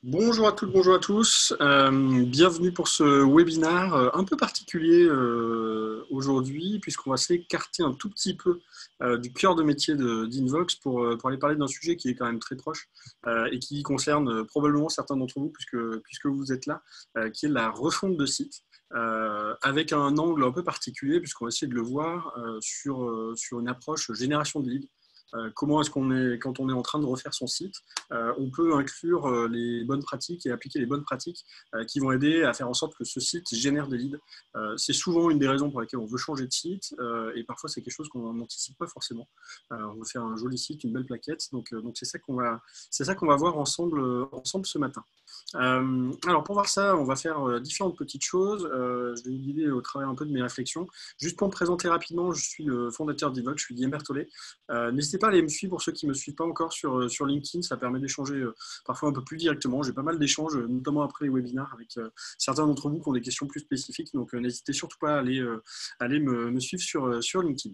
Bonjour à toutes, bonjour à tous. Bienvenue pour ce webinaire un peu particulier aujourd'hui, puisqu'on va s'écarter un tout petit peu du cœur de métier d'Invox pour aller parler d'un sujet qui est quand même très proche et qui concerne probablement certains d'entre vous, puisque vous êtes là, qui est la refonte de site. Avec un angle un peu particulier, puisqu'on va essayer de le voir sur une approche génération de leads. Comment est-ce quand on est en train de refaire son site, on peut inclure les bonnes pratiques et appliquer les bonnes pratiques qui vont aider à faire en sorte que ce site génère des leads. C'est souvent une des raisons pour lesquelles on veut changer de site et parfois c'est quelque chose qu'on n'anticipe pas forcément. On veut faire un joli site, une belle plaquette, donc c'est ça qu'on va voir ensemble ce matin. Alors pour voir ça, on va faire différentes petites choses. Je vais vous guider au travers un peu de mes réflexions. Juste pour me présenter rapidement, je suis le fondateur d'Invox, je suis Guillaume Berthollet. N'hésitez pas à aller me suivre pour ceux qui ne me suivent pas encore sur LinkedIn, ça permet d'échanger parfois un peu plus directement. J'ai pas mal d'échanges, notamment après les webinaires, avec certains d'entre vous qui ont des questions plus spécifiques, donc n'hésitez surtout pas à aller me suivre sur LinkedIn.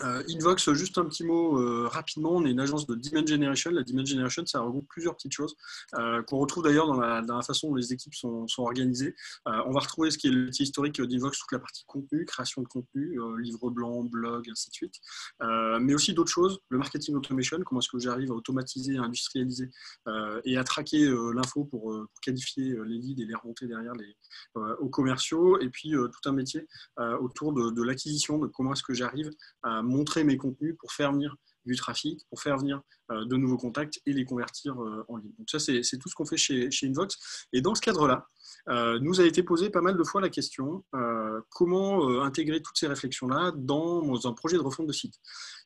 Invox, juste un petit mot rapidement, on est une agence de Demand Generation. La Demand Generation, ça regroupe plusieurs petites choses qu'on retrouve d'ailleurs dans la façon dont les équipes sont organisées. On va retrouver ce qui est le métier historique d'Invox, toute la partie contenu, création de contenu, livre blanc, blog, ainsi de suite. Mais aussi d'autres choses, le marketing automation, comment est-ce que j'arrive à automatiser, à industrialiser et à traquer l'info pour qualifier les leads et les remonter derrière aux commerciaux. Et puis tout un métier autour de l'acquisition, de comment est-ce que j'arrive à montrer mes contenus pour faire venir du trafic, pour faire venir de nouveaux contacts et les convertir en ligne. Donc ça, c'est tout ce qu'on fait chez Invox. Et dans ce cadre-là, nous a été posé pas mal de fois la question comment intégrer toutes ces réflexions-là dans un projet de refonte de site.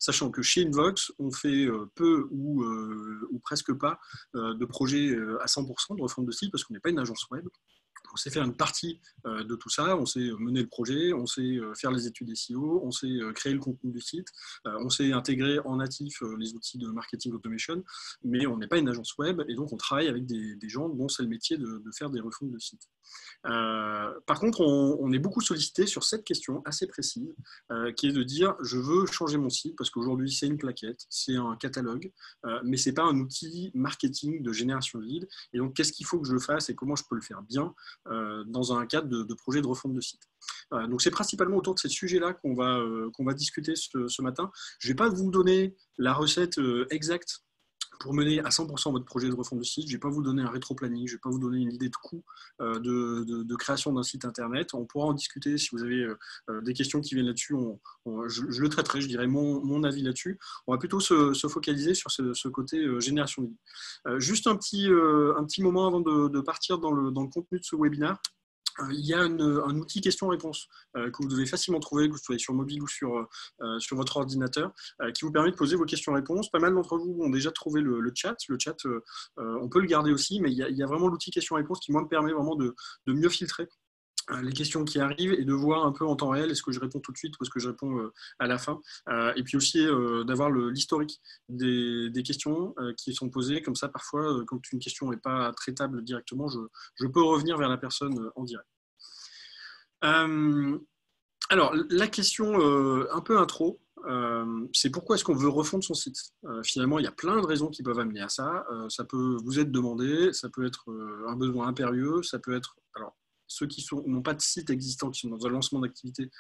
Sachant que chez Invox, on fait peu ou presque pas de projets à 100% de refonte de site parce qu'on n'est pas une agence web. On sait faire une partie de tout ça, on sait mener le projet, on sait faire les études SEO, on sait créer le contenu du site, on sait intégrer en natif les outils de marketing automation, mais on n'est pas une agence web et donc on travaille avec des gens dont c'est le métier de faire des refontes de sites. Par contre, on est beaucoup sollicité sur cette question assez précise qui est de dire je veux changer mon site parce qu'aujourd'hui c'est une plaquette, c'est un catalogue, mais c'est pas un outil marketing de génération de leads. Et donc qu'est-ce qu'il faut que je fasse et comment je peux le faire bien dans un cadre de projet de refonte de site. Donc c'est principalement autour de ces sujets-là qu'on va discuter ce matin. Je ne vais pas vous donner la recette exacte pour mener à 100% votre projet de refonte de site. Je ne vais pas vous donner un rétro-planning, je ne vais pas vous donner une idée de coût de création d'un site internet. On pourra en discuter si vous avez des questions qui viennent là-dessus. Je le traiterai, je dirai mon avis là-dessus. On va plutôt se focaliser sur ce côté génération de leads. Juste un petit moment avant de partir dans le contenu de ce webinaire. Il y a un outil question-réponse que vous devez facilement trouver, que vous soyez sur mobile ou sur votre ordinateur, qui vous permet de poser vos questions-réponses. Pas mal d'entre vous ont déjà trouvé le chat. Le chat, on peut le garder aussi, mais il y a vraiment l'outil question-réponse qui, moi, me permet vraiment de mieux filtrer les questions qui arrivent et de voir un peu en temps réel est-ce que je réponds tout de suite ou est-ce que je réponds à la fin, et puis aussi d'avoir l'historique des questions qui sont posées. Comme ça, parfois, quand une question n'est pas traitable directement, je peux revenir vers la personne en direct. Alors, la question un peu intro, c'est pourquoi est-ce qu'on veut refondre son site. Finalement, il y a plein de raisons qui peuvent amener à ça. Ça peut vous être demandé, ça peut être un besoin impérieux, ça peut être... Alors, ceux qui n'ont pas de site existant, qui sont dans un lancement d'activité,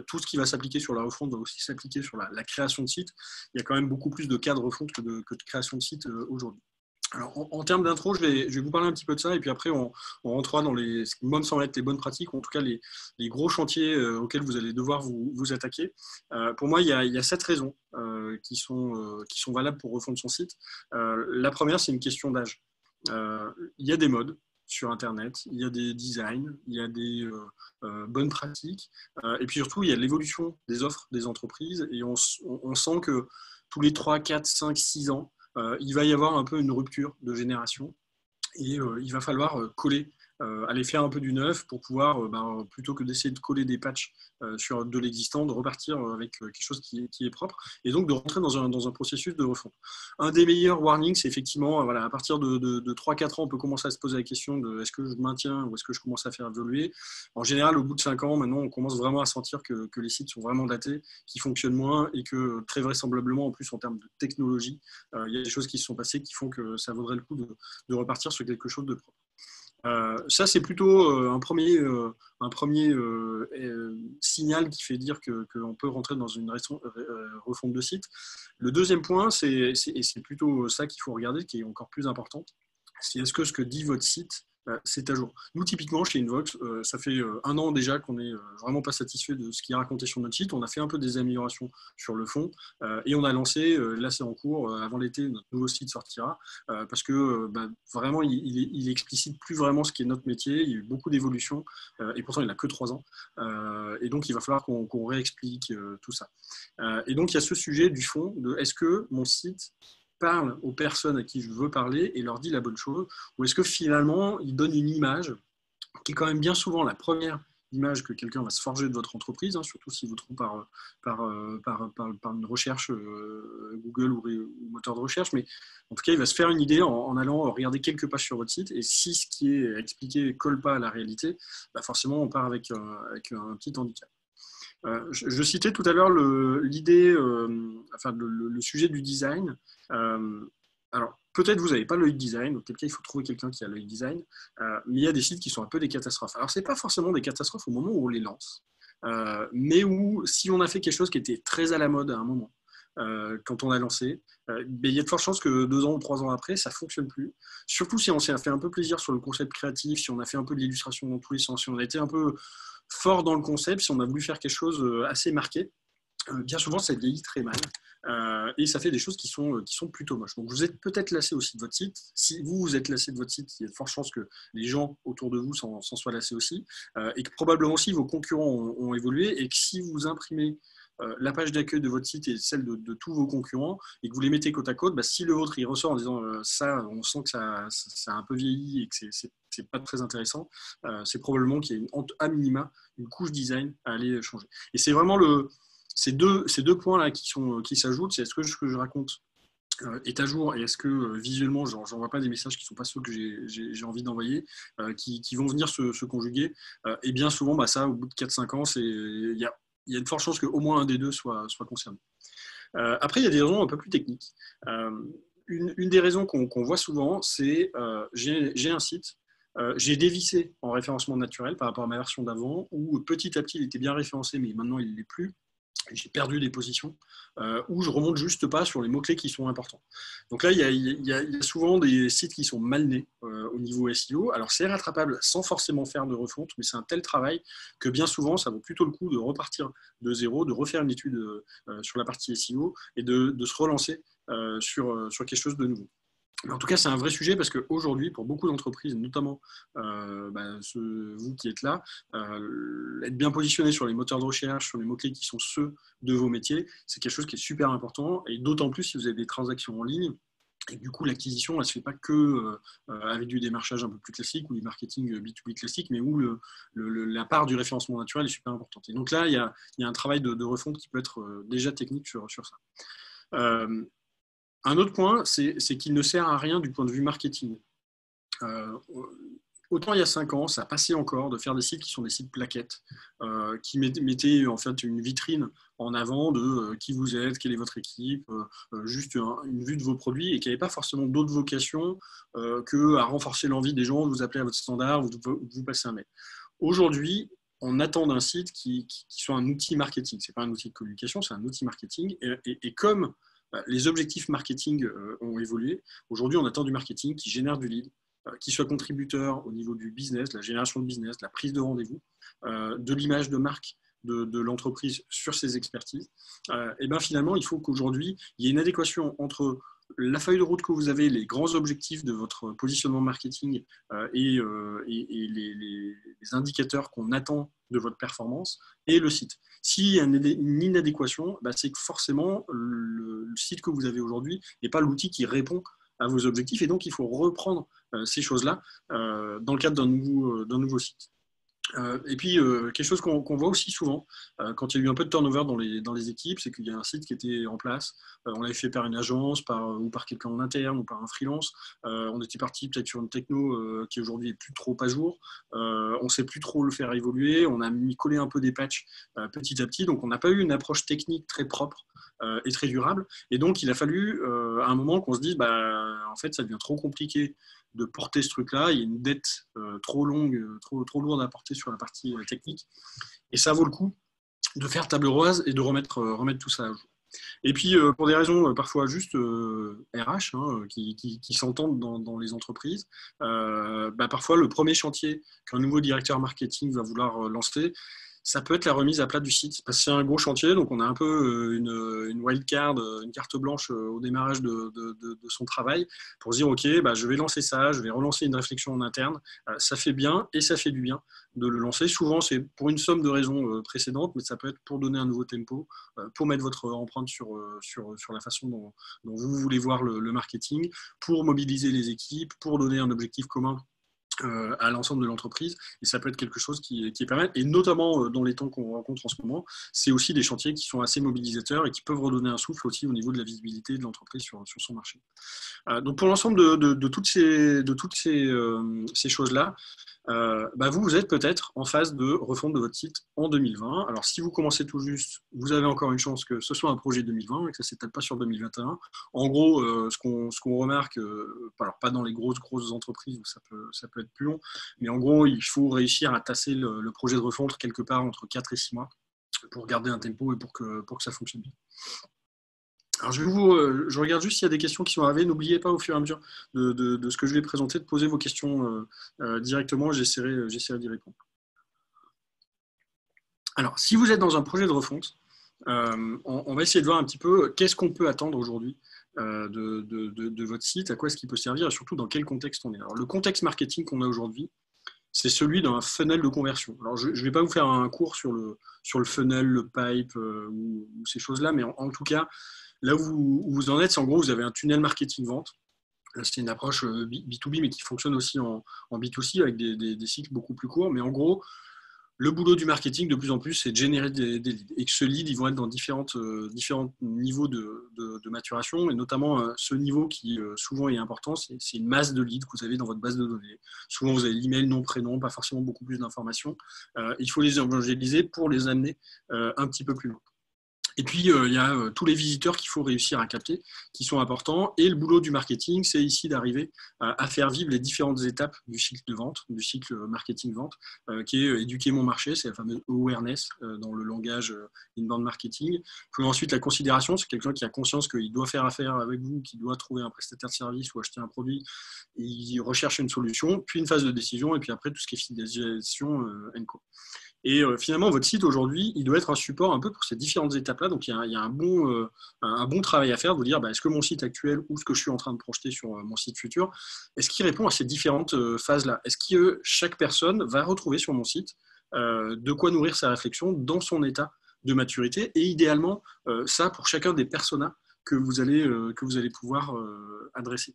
tout ce qui va s'appliquer sur la refonte va aussi s'appliquer sur la création de site. Il y a quand même beaucoup plus de cas de refonte que de création de site aujourd'hui. Alors, en termes d'intro, je vais vous parler un petit peu de ça et puis après on rentrera dans ce qui moi me semble être les bonnes pratiques, ou en tout cas les gros chantiers auxquels vous allez devoir vous attaquer. Pour moi, il y a 7 raisons qui sont valables pour refondre son site. La première, c'est une question d'âge. Il y a des modes sur Internet, il y a des designs, il y a des bonnes pratiques, et puis surtout, il y a l'évolution des offres des entreprises et on sent que tous les 3, 4, 5, 6 ans, il va y avoir un peu une rupture de génération et il va falloir coller aller faire un peu du neuf pour pouvoir, plutôt que d'essayer de coller des patchs sur de l'existant, de repartir avec quelque chose qui est propre et donc de rentrer dans un processus de refonte. Un des meilleurs warnings, c'est effectivement, voilà, à partir de 3-4 ans, on peut commencer à se poser la question de est-ce que je maintiens ou est-ce que je commence à faire évoluer. En général, au bout de 5 ans, maintenant, on commence vraiment à sentir que les sites sont vraiment datés, qu'ils fonctionnent moins et que très vraisemblablement, en plus, en termes de technologie, il y a des choses qui se sont passées qui font que ça vaudrait le coup de repartir sur quelque chose de propre. Ça, c'est plutôt un premier signal qui fait dire qu'on peut rentrer dans une refonte de site. Le deuxième point, et c'est plutôt ça qu'il faut regarder, qui est encore plus important, c'est est-ce que ce que dit votre site, c'est à jour. Nous, typiquement, chez Invox, ça fait 1 an déjà qu'on n'est vraiment pas satisfait de ce qui est raconté sur notre site. On a fait un peu des améliorations sur le fond et on a lancé, là c'est en cours, avant l'été, notre nouveau site sortira parce que vraiment, il explicite plus vraiment ce qui est notre métier. Il y a eu beaucoup d'évolutions et pourtant, il n'a que 3 ans. Et donc, il va falloir qu'on réexplique tout ça. Et donc, il y a ce sujet du fond de est-ce que mon site parle aux personnes à qui je veux parler et leur dit la bonne chose, ou est-ce que finalement il donne une image qui est quand même bien souvent la première image que quelqu'un va se forger de votre entreprise, surtout si vous trouvez par une recherche Google ou moteur de recherche, mais en tout cas il va se faire une idée en allant regarder quelques pages sur votre site, et si ce qui est expliqué ne colle pas à la réalité, forcément on part avec un petit handicap. Je citais tout à l'heure l'idée, le sujet du design. Alors, peut-être vous n'avez pas l'œil design, auquel cas il faut trouver quelqu'un qui a l'œil design, mais il y a des sites qui sont un peu des catastrophes. Alors, ce n'est pas forcément des catastrophes au moment où on les lance, mais où, si on a fait quelque chose qui était très à la mode à un moment, quand on a lancé, il y a de fortes chances que 2 ans ou 3 ans après, ça ne fonctionne plus. Surtout si on s'est fait un peu plaisir sur le concept créatif, si on a fait un peu de l'illustration dans tous les sens, si on a été un peu fort dans le concept, si on a voulu faire quelque chose assez marqué, bien souvent ça vieillit très mal et ça fait des choses qui sont plutôt moches. Donc vous êtes peut-être lassé aussi de votre site. Si vous êtes lassé de votre site, il y a de fortes chances que les gens autour de vous s'en soient lassés aussi et que probablement aussi vos concurrents ont évolué et que si vous imprimez la page d'accueil de votre site et celle de tous vos concurrents et que vous les mettez côte à côte, si le vôtre il ressort en disant ça, on sent que ça a un peu vieilli et que c'est pas très intéressant, c'est probablement qu'il y a à minima une couche design à aller changer. Et c'est vraiment ces deux points-là qui s'ajoutent, c'est est-ce que ce que je raconte est à jour et est-ce que visuellement, j'envoie pas des messages qui ne sont pas ceux que j'ai envie d'envoyer, qui vont venir se conjuguer. Et bien souvent, ça, au bout de 4-5 ans, il y a de fortes chances qu'au moins un des deux soit concerné. Après, il y a des raisons un peu plus techniques. Une des raisons qu'on voit souvent, c'est j'ai un site, j'ai dévissé en référencement naturel par rapport à ma version d'avant, où petit à petit, il était bien référencé, mais maintenant, il ne l'est plus. J'ai perdu des positions où je remonte juste pas sur les mots-clés qui sont importants. Donc là, il y a souvent des sites qui sont mal nés au niveau SEO. Alors, c'est rattrapable sans forcément faire de refonte, mais c'est un tel travail que bien souvent, ça vaut plutôt le coup de repartir de zéro, de refaire une étude sur la partie SEO et de se relancer sur quelque chose de nouveau. En tout cas, c'est un vrai sujet parce qu'aujourd'hui, pour beaucoup d'entreprises, notamment vous qui êtes là, être bien positionné sur les moteurs de recherche, sur les mots-clés qui sont ceux de vos métiers, c'est quelque chose qui est super important. Et d'autant plus si vous avez des transactions en ligne. Et du coup, l'acquisition, elle ne se fait pas que avec du démarchage un peu plus classique ou du marketing B2B classique, mais où la part du référencement naturel est super importante. Et donc là, il y a un travail de refonte qui peut être déjà technique sur ça. Un autre point, c'est qu'il ne sert à rien du point de vue marketing. Autant il y a 5 ans, ça passait encore de faire des sites qui sont des sites plaquettes, qui mettaient en fait une vitrine en avant de qui vous êtes, quelle est votre équipe, juste une vue de vos produits et qui n'avait pas forcément d'autre vocation qu'à renforcer l'envie des gens de vous appeler à votre standard ou de vous passer un mail. Aujourd'hui, on attend d'un site qui soit un outil marketing. Ce n'est pas un outil de communication, c'est un outil marketing. Et comme les objectifs marketing ont évolué, aujourd'hui, on attend du marketing qui génère du lead, qui soit contributeur au niveau du business, de la génération de business, de la prise de rendez-vous, de l'image de marque de l'entreprise sur ses expertises. Et bien finalement, il faut qu'aujourd'hui, il y ait une adéquation entre la feuille de route que vous avez, les grands objectifs de votre positionnement marketing et les indicateurs qu'on attend de votre performance et le site. S'il y a une inadéquation, c'est que forcément, le site que vous avez aujourd'hui n'est pas l'outil qui répond à vos objectifs. Et donc, il faut reprendre ces choses-là dans le cadre d'un nouveau site. Et puis, quelque chose qu'on voit aussi souvent, quand il y a eu un peu de turnover dans les équipes, c'est qu'il y a un site qui était en place, on l'avait fait par une agence, ou par quelqu'un en interne, ou par un freelance. On était parti peut-être sur une techno qui aujourd'hui est plus trop à jour. On ne sait plus trop le faire évoluer. On a collé un peu des patchs petit à petit. Donc, on n'a pas eu une approche technique très propre et très durable. Et donc, il a fallu à un moment qu'on se dise, en fait, ça devient trop compliqué de porter ce truc-là. Il y a une dette trop longue, trop lourde à porter sur la partie technique. Et ça vaut le coup de faire table rase et de remettre tout ça à jour. Et puis, pour des raisons parfois juste RH, qui s'entendent dans les entreprises, parfois le premier chantier qu'un nouveau directeur marketing va vouloir lancer, ça peut être la remise à plat du site. Parce que c'est un gros chantier, donc on a un peu une wildcard, une carte blanche au démarrage de son travail pour se dire, OK, je vais lancer ça, je vais relancer une réflexion en interne. Ça fait bien et ça fait du bien de le lancer. Souvent, c'est pour une somme de raisons précédentes, mais ça peut être pour donner un nouveau tempo, pour mettre votre empreinte sur la façon dont vous voulez voir le marketing, pour mobiliser les équipes, pour donner un objectif commun à l'ensemble de l'entreprise, et ça peut être quelque chose qui est pas mal, et notamment dans les temps qu'on rencontre en ce moment, c'est aussi des chantiers qui sont assez mobilisateurs et qui peuvent redonner un souffle aussi au niveau de la visibilité de l'entreprise sur son marché. Donc pour l'ensemble de toutes ces choses-là, vous êtes peut-être en phase de refonte de votre site en 2020. Alors, si vous commencez tout juste, vous avez encore une chance que ce soit un projet 2020 et que ça ne s'étale pas sur 2021. En gros, ce qu'on remarque, alors pas dans les grosses entreprises où ça peut être plus long, mais en gros, il faut réussir à tasser le projet de refonte quelque part entre 4 et 6 mois pour garder un tempo et pour que ça fonctionne bien. Alors, je regarde juste s'il y a des questions qui sont arrivées. N'oubliez pas au fur et à mesure de ce que je vais présenter, de poser vos questions directement. J'essaierai d'y répondre. Alors, si vous êtes dans un projet de refonte, on va essayer de voir un petit peu qu'est-ce qu'on peut attendre aujourd'hui de votre site, à quoi est-ce qu'il peut servir et surtout dans quel contexte on est. Alors, le contexte marketing qu'on a aujourd'hui, c'est celui d'un funnel de conversion. Alors, je ne vais pas vous faire un cours sur le funnel, le pipe ou ces choses-là, mais en tout cas, là où vous en êtes, c'est en gros, vous avez un tunnel marketing-vente. C'est une approche B2B, mais qui fonctionne aussi en B2C avec des cycles beaucoup plus courts. Mais en gros, le boulot du marketing, de plus en plus, c'est de générer des leads. Et que ce lead, ils vont être dans différents niveaux de maturation, et notamment ce niveau qui souvent est important, c'est une masse de leads que vous avez dans votre base de données. Souvent, vous avez l'email, nom, prénom, pas forcément beaucoup plus d'informations. Il faut les évangéliser pour les amener un petit peu plus loin. Et puis, il y a tous les visiteurs qu'il faut réussir à capter, qui sont importants. Et le boulot du marketing, c'est ici d'arriver à faire vivre les différentes étapes du cycle de vente, du cycle marketing-vente, qui est éduquer mon marché, c'est la fameuse awareness dans le langage inbound marketing. Puis ensuite, la considération, c'est quelqu'un qui a conscience qu'il doit faire affaire avec vous, qu'il doit trouver un prestataire de service ou acheter un produit. Il recherche une solution, puis une phase de décision, et puis après, tout ce qui est fidélisation, &co. Et finalement, votre site aujourd'hui, il doit être un support un peu pour ces différentes étapes-là. Donc, il y a un bon travail à faire, de vous dire, est-ce que mon site actuel ou ce que je suis en train de projeter sur mon site futur, est-ce qu'il répond à ces différentes phases-là? Est-ce que chaque personne va retrouver sur mon site de quoi nourrir sa réflexion dans son état de maturité? Et idéalement, ça pour chacun des personas que vous allez pouvoir adresser.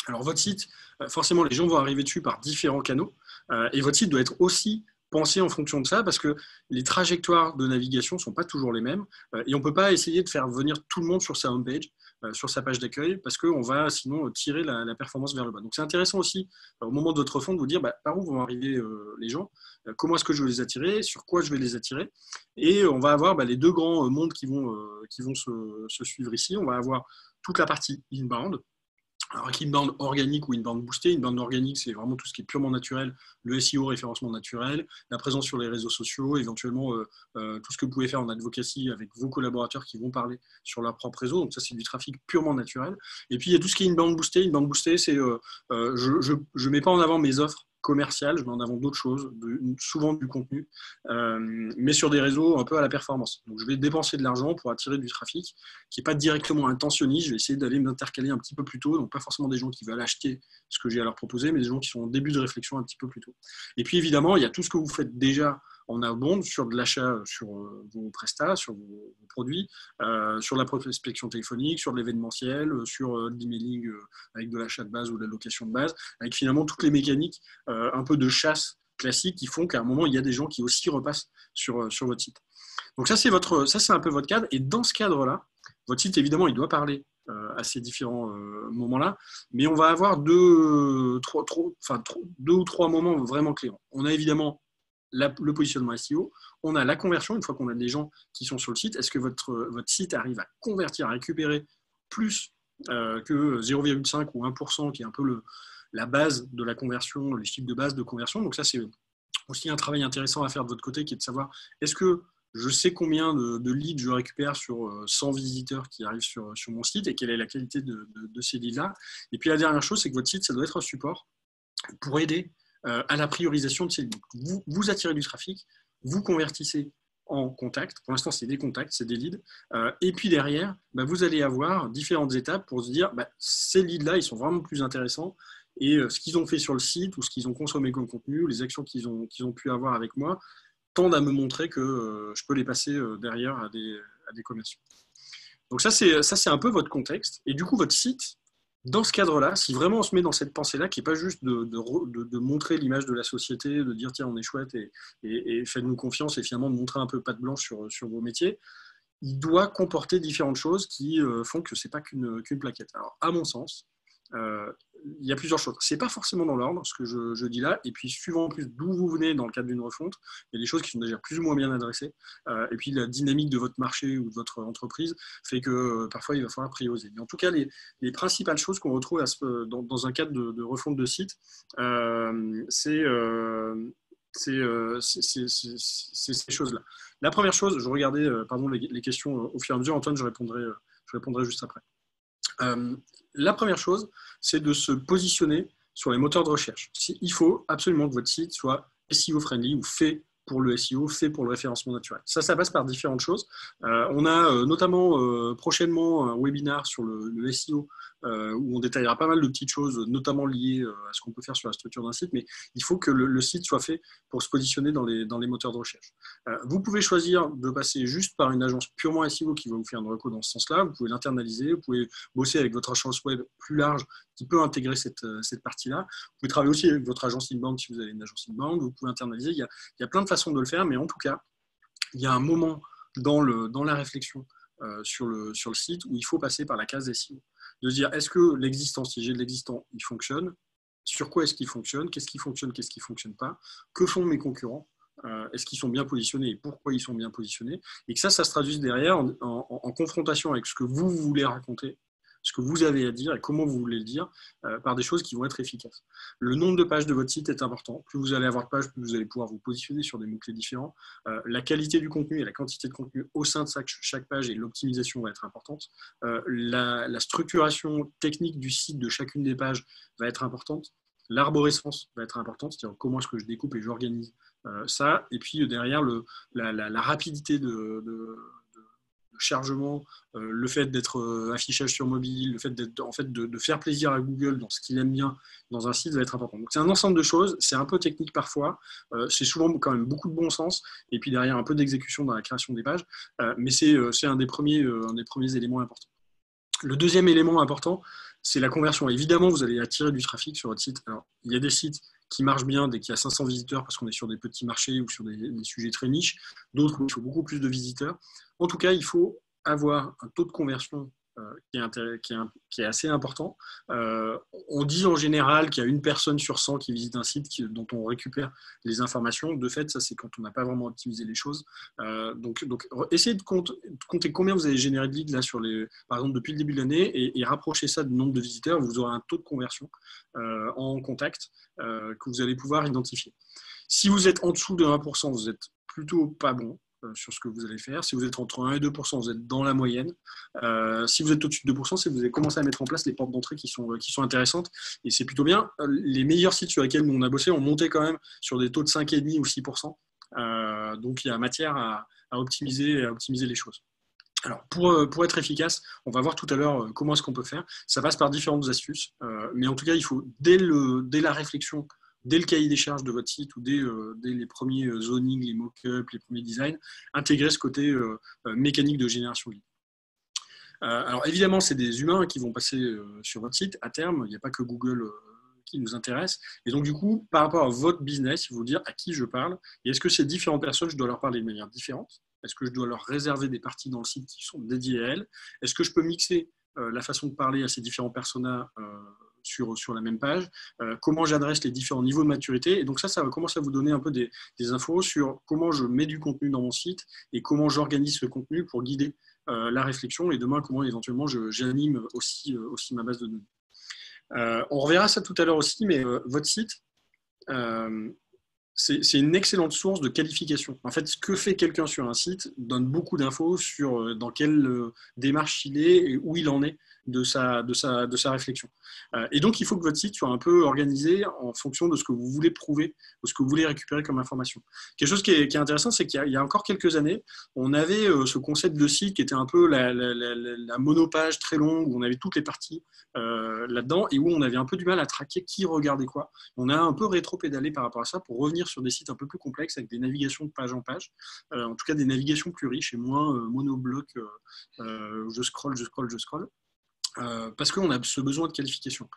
Alors, votre site, forcément, les gens vont arriver dessus par différents canaux. Et votre site doit être aussi penser en fonction de ça, parce que les trajectoires de navigation ne sont pas toujours les mêmes, et on ne peut pas essayer de faire venir tout le monde sur sa homepage, sur sa page d'accueil, parce qu'on va sinon tirer la performance vers le bas. Donc c'est intéressant aussi, au moment de votre refonte, de vous dire par où vont arriver les gens, comment est-ce que je vais les attirer, sur quoi je vais les attirer, et on va avoir les deux grands mondes qui vont se suivre ici. On va avoir toute la partie inbound. Alors, inbound organique ou inbound boosté. Inbound organique, c'est vraiment tout ce qui est purement naturel, le SEO, référencement naturel, la présence sur les réseaux sociaux, éventuellement tout ce que vous pouvez faire en advocacy avec vos collaborateurs qui vont parler sur leur propre réseau. Donc ça, c'est du trafic purement naturel. Et puis, il y a tout ce qui est inbound boosté. Inbound boosté, c'est je ne mets pas en avant mes offres commerciales, je mets en avant d'autres choses, souvent du contenu, mais sur des réseaux un peu à la performance. Donc, je vais dépenser de l'argent pour attirer du trafic qui n'est pas directement intentionniste. Je vais essayer d'aller m'intercaler un petit peu plus tôt, donc pas forcément des gens qui veulent acheter ce que j'ai à leur proposer, mais des gens qui sont en début de réflexion un petit peu plus tôt. Et puis, évidemment, il y a tout ce que vous faites déjà en outbound sur de l'achat sur vos prestats, sur vos produits, sur la prospection téléphonique, sur de l'événementiel, sur l'emailing avec de l'achat de base ou de la location de base, avec finalement toutes les mécaniques un peu de chasse classiques qui font qu'à un moment, il y a des gens qui aussi repassent sur votre site. Donc ça, c'est un peu votre cadre. Et dans ce cadre-là, votre site, évidemment, il doit parler à ces différents moments-là, mais on va avoir deux ou trois moments vraiment clés. On a évidemment le positionnement SEO, on a la conversion, une fois qu'on a des gens qui sont sur le site, est-ce que votre site arrive à convertir, à récupérer plus que 0,5 ou 1%, qui est un peu la base de la conversion, le chiffre de base de conversion. Donc ça, c'est aussi un travail intéressant à faire de votre côté, qui est de savoir, est-ce que je sais combien de leads je récupère sur 100 visiteurs qui arrivent sur mon site et quelle est la qualité de ces leads-là. Et puis la dernière chose, c'est que votre site, ça doit être un support pour aider à la priorisation de ces leads. Vous attirez du trafic, vous convertissez en contact. Pour l'instant, c'est des contacts, c'est des leads. Et puis derrière, vous allez avoir différentes étapes pour se dire, ces leads-là, ils sont vraiment plus intéressants. Et ce qu'ils ont fait sur le site ou ce qu'ils ont consommé comme contenu ou les actions qu'ils ont pu avoir avec moi tendent à me montrer que je peux les passer derrière à des commerciaux. Donc ça, c'est un peu votre contexte. Et du coup, votre site, dans ce cadre-là, si vraiment on se met dans cette pensée-là, qui n'est pas juste de montrer l'image de la société, de dire tiens, on est chouette et faites-nous confiance et finalement de montrer un peu patte blanche sur vos métiers, il doit comporter différentes choses qui font que ce n'est pas qu'une plaquette. Alors, à mon sens, il y a plusieurs choses. Ce n'est pas forcément dans l'ordre, ce que je dis là, et puis suivant en plus d'où vous venez dans le cadre d'une refonte, il y a des choses qui sont déjà plus ou moins bien adressées, et puis la dynamique de votre marché ou de votre entreprise fait que parfois il va falloir prioriser. Mais en tout cas, les principales choses qu'on retrouve dans un cadre de refonte de site, c'est ces choses-là. La première chose, je regardais les questions au fur et à mesure. Antoine, je répondrai juste après. La première chose, c'est de se positionner sur les moteurs de recherche. Il faut absolument que votre site soit SEO friendly ou fait pour le SEO, fait pour le référencement naturel. Ça passe par différentes choses. On a notamment prochainement un webinaire sur le SEO où on détaillera pas mal de petites choses, notamment liées à ce qu'on peut faire sur la structure d'un site, mais il faut que le site soit fait pour se positionner dans les moteurs de recherche. Vous pouvez choisir de passer juste par une agence purement SEO qui va vous faire une reco dans ce sens-là. Vous pouvez l'internaliser, vous pouvez bosser avec votre agence web plus large qui peut intégrer cette partie-là. Vous pouvez travailler aussi avec votre agence inbound si vous avez une agence inbound. Vous pouvez internaliser. Il y a plein de façons de le faire, mais en tout cas, il y a un moment dans la réflexion sur le site où il faut passer par la case SEO. De se dire, est-ce que l'existant, si j'ai de l'existant, il fonctionne? Sur quoi est-ce qu'il fonctionne? Qu'est-ce qui fonctionne? Qu'est-ce qui ne fonctionne pas? Que font mes concurrents? Est-ce qu'ils sont bien positionnés et pourquoi ils sont bien positionnés? Et que ça se traduise derrière en confrontation avec ce que vous voulez raconter, ce que vous avez à dire et comment vous voulez le dire par des choses qui vont être efficaces. Le nombre de pages de votre site est important. Plus vous allez avoir de pages, plus vous allez pouvoir vous positionner sur des mots-clés différents. La qualité du contenu et la quantité de contenu au sein de chaque page et l'optimisation va être importante. La structuration technique du site de chacune des pages va être importante. L'arborescence va être importante, c'est-à-dire comment est-ce que je découpe et j'organise ça. Et puis derrière, la rapidité de chargement, le fait d'être affichage sur mobile, le fait de faire plaisir à Google dans ce qu'il aime bien dans un site va être important. Donc c'est un ensemble de choses, c'est un peu technique parfois, c'est souvent quand même beaucoup de bon sens, et puis derrière un peu d'exécution dans la création des pages, mais c'est un des premiers éléments importants. Le deuxième élément important, c'est la conversion. Évidemment, vous allez attirer du trafic sur votre site. Alors, il y a des sites qui marchent bien dès qu'il y a 500 visiteurs parce qu'on est sur des petits marchés ou sur des sujets très niches. D'autres où il faut beaucoup plus de visiteurs. En tout cas, il faut avoir un taux de conversion qui est assez important. On dit en général qu'il y a une personne sur 100 qui visite un site dont on récupère les informations. De fait, ça c'est quand on n'a pas vraiment optimisé les choses. Donc essayez de compter combien vous avez généré de leads là par exemple depuis le début de l'année et rapprochez ça du nombre de visiteurs. Vous aurez un taux de conversion en contact que vous allez pouvoir identifier. Si vous êtes en dessous de 1%, vous êtes plutôt pas bon sur ce que vous allez faire. Si vous êtes entre 1 et 2%, vous êtes dans la moyenne. Si vous êtes au-dessus de 2%, c'est que vous avez commencé à mettre en place les portes d'entrée qui sont intéressantes. Et c'est plutôt bien. Les meilleurs sites sur lesquels nous on a bossé ont monté quand même sur des taux de 5,5 ou 6%. Donc il y a matière à optimiser les choses. Alors, pour être efficace, on va voir tout à l'heure comment est-ce qu'on peut faire. Ça passe par différentes astuces. Mais en tout cas, il faut, dès la réflexion, dès le cahier des charges de votre site ou dès les premiers zonings, les mock-ups, les premiers designs, intégrer ce côté mécanique de génération de leads. Alors évidemment, c'est des humains qui vont passer sur votre site à terme. Il n'y a pas que Google qui nous intéresse. Et donc du coup, par rapport à votre business, il faut vous dire à qui je parle et est-ce que ces différentes personnes, je dois leur parler de manière différente? Est-ce que je dois leur réserver des parties dans le site qui sont dédiées à elles? Est-ce que je peux mixer la façon de parler à ces différents personas sur la même page? Comment j'adresse les différents niveaux de maturité? Et donc ça va commencer à vous donner un peu des infos sur comment je mets du contenu dans mon site et comment j'organise ce contenu pour guider la réflexion et demain comment éventuellement j'anime aussi ma base de données. On reverra ça tout à l'heure aussi, mais votre site, c'est une excellente source de qualification. En fait, ce que fait quelqu'un sur un site donne beaucoup d'infos sur dans quelle démarche il est et où il en est de sa réflexion. Et donc, il faut que votre site soit un peu organisé en fonction de ce que vous voulez prouver ou ce que vous voulez récupérer comme information. Quelque chose qui est intéressant, c'est qu'il y a encore quelques années, on avait ce concept de site qui était un peu la monopage très longue, où on avait toutes les parties là-dedans et où on avait un peu du mal à traquer qui regardait quoi. On a un peu rétro-pédalé par rapport à ça pour revenir sur des sites un peu plus complexes avec des navigations de page en page, en tout cas des navigations plus riches et moins monobloc, je scroll, parce qu'on a ce besoin de qualification.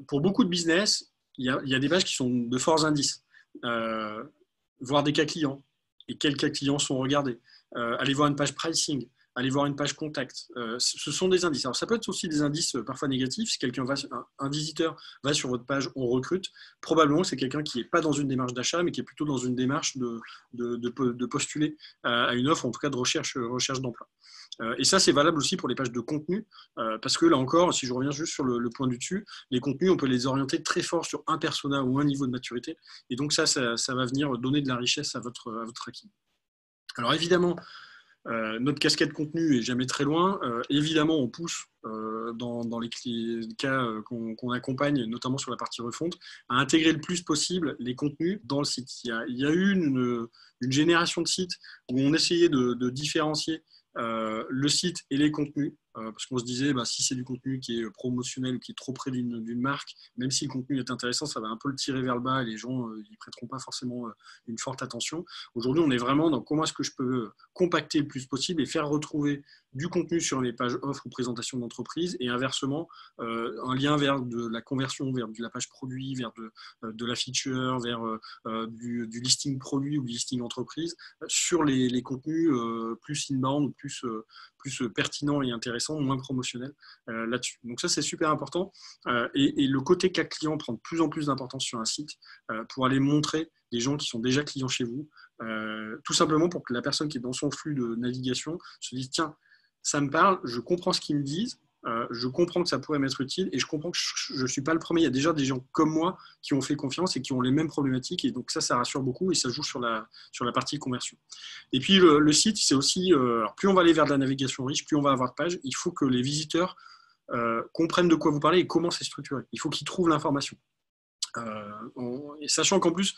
Pour beaucoup de business, il y a des pages qui sont de forts indices, voir des cas clients et quels cas clients sont regardés, aller voir une page pricing, aller voir une page contact. Ce sont des indices. Alors, ça peut être aussi des indices parfois négatifs. Si un visiteur va sur votre page, on recrute, probablement c'est quelqu'un qui n'est pas dans une démarche d'achat, mais qui est plutôt dans une démarche de postuler à une offre, en tout cas de recherche d'emploi. Et ça, c'est valable aussi pour les pages de contenu, parce que là encore, si je reviens juste sur le point du dessus, les contenus, on peut les orienter très fort sur un persona ou un niveau de maturité. Et donc ça va venir donner de la richesse à votre acquis. Alors évidemment, notre casquette contenu est jamais très loin. Évidemment, on pousse dans les cas qu'on accompagne, notamment sur la partie refonte, à intégrer le plus possible les contenus dans le site. Il y a eu une génération de sites où on essayait de différencier le site et les contenus, parce qu'on se disait si c'est du contenu qui est promotionnel ou qui est trop près d'une marque, même si le contenu est intéressant, ça va un peu le tirer vers le bas et les gens n'y prêteront pas forcément une forte attention. Aujourd'hui, on est vraiment dans comment est-ce que je peux compacter le plus possible et faire retrouver du contenu sur les pages offres ou présentations d'entreprise et inversement un lien vers de la conversion, vers de la page produit, vers de la feature, vers du listing produit ou du listing entreprise sur les contenus plus inbound ou plus pertinent et intéressant, moins promotionnel là-dessus. Donc ça, c'est super important. Et le côté cas client prend de plus en plus d'importance sur un site pour aller montrer des gens qui sont déjà clients chez vous, tout simplement pour que la personne qui est dans son flux de navigation se dise, tiens, ça me parle, je comprends ce qu'ils me disent, je comprends que ça pourrait m'être utile et je comprends que je ne suis pas le premier. Il y a déjà des gens comme moi qui ont fait confiance et qui ont les mêmes problématiques et donc ça rassure beaucoup et ça joue sur la partie conversion. Et puis le site, c'est aussi, alors plus on va aller vers de la navigation riche, plus on va avoir de pages, il faut que les visiteurs comprennent de quoi vous parlez et comment c'est structuré. Il faut qu'ils trouvent l'information. Et sachant qu'en plus,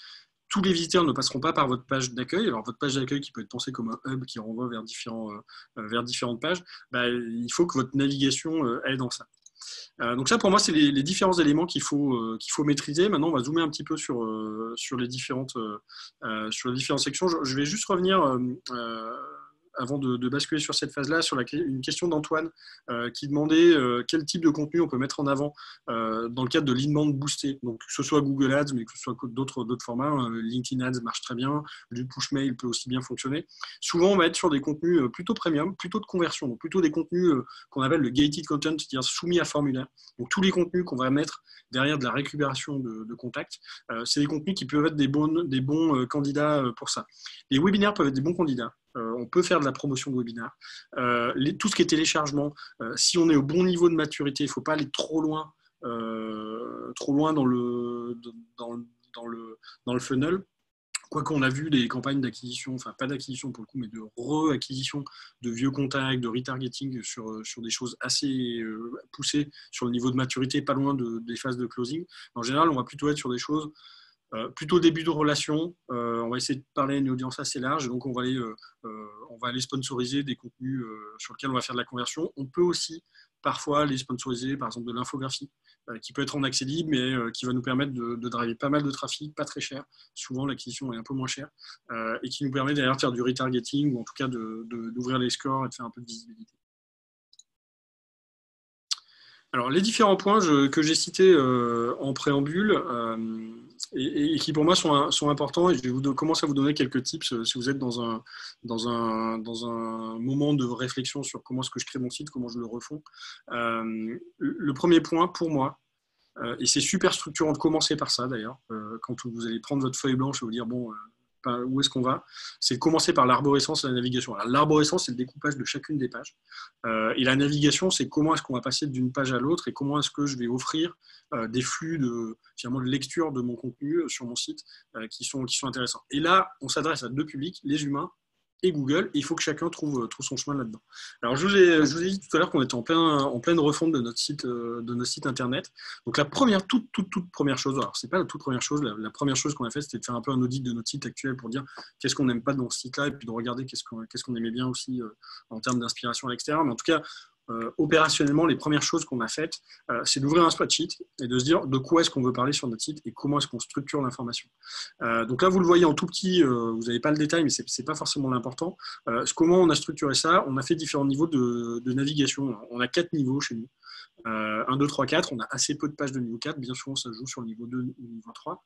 tous les visiteurs ne passeront pas par votre page d'accueil. Alors, votre page d'accueil qui peut être pensée comme un hub qui renvoie vers différentes pages, il faut que votre navigation aille dans ça. Donc ça, pour moi, c'est les différents éléments qu'il faut maîtriser. Maintenant, on va zoomer un petit peu sur les différentes sections. Je vais juste revenir avant de basculer sur cette phase-là, sur une question d'Antoine qui demandait quel type de contenu on peut mettre en avant dans le cadre de l'inbound boosté. Donc, que ce soit Google Ads, mais que ce soit d'autres formats. LinkedIn Ads marche très bien. Du push mail peut aussi bien fonctionner. Souvent, on va être sur des contenus plutôt premium, plutôt de conversion, donc plutôt des contenus qu'on appelle le gated content, c'est-à-dire soumis à formulaire. Donc, tous les contenus qu'on va mettre derrière de la récupération de contacts, c'est des contenus qui peuvent être des bons candidats pour ça. Les webinaires peuvent être des bons candidats. On peut faire de la promotion de webinaire. Tout ce qui est téléchargement, si on est au bon niveau de maturité, il ne faut pas aller trop loin dans le funnel. Quoique on a vu des campagnes d'acquisition, enfin pas d'acquisition pour le coup, mais de re-acquisition de vieux contacts, de retargeting sur des choses assez poussées sur le niveau de maturité, pas loin des phases de closing. En général, on va plutôt être sur des choses Plutôt début de relation, on va essayer de parler à une audience assez large, donc on va aller sponsoriser des contenus sur lesquels on va faire de la conversion. On peut aussi parfois les sponsoriser, par exemple de l'infographie, qui peut être en accès libre, mais qui va nous permettre de driver pas mal de trafic, pas très cher. Souvent, l'acquisition est un peu moins chère, et qui nous permet d'ailleurs de faire du retargeting, ou en tout cas d'ouvrir les scores et de faire un peu de visibilité. Alors, les différents points que j'ai cités en préambule, et qui pour moi sont importants, et je vais commencer à vous donner quelques tips si vous êtes dans un moment de réflexion sur comment est-ce que je crée mon site, comment je le refonds. Le premier point pour moi, et c'est super structurant de commencer par ça d'ailleurs, quand vous allez prendre votre feuille blanche et vous dire bon, où est-ce qu'on va, c'est de commencer par l'arborescence et la navigation. L'arborescence, c'est le découpage de chacune des pages. Et la navigation, c'est comment est-ce qu'on va passer d'une page à l'autre et comment est-ce que je vais offrir des flux finalement, de lecture de mon contenu sur mon site qui sont intéressants. Et là, on s'adresse à deux publics, les humains et Google, et il faut que chacun trouve son chemin là-dedans. Alors, je vous ai dit tout à l'heure qu'on était en pleine refonte de notre site internet. Donc, la toute première chose, alors c'est pas la toute première chose, la première chose qu'on a fait, c'était de faire un peu un audit de notre site actuel pour dire qu'est-ce qu'on n'aime pas dans ce site-là, et puis de regarder qu'est-ce qu'on aimait bien aussi en termes d'inspiration à l'extérieur. Mais en tout cas, opérationnellement, les premières choses qu'on a faites, c'est d'ouvrir un spreadsheet et de se dire de quoi est-ce qu'on veut parler sur notre site et comment est-ce qu'on structure l'information. Donc là, vous le voyez en tout petit, vous n'avez pas le détail, mais ce n'est pas forcément l'important. Comment on a structuré ça? On a fait différents niveaux de navigation. On a 4 niveaux chez nous. 1, 2, 3, 4. On a assez peu de pages de niveau 4. Bien souvent, ça joue sur le niveau 2 ou le niveau 3.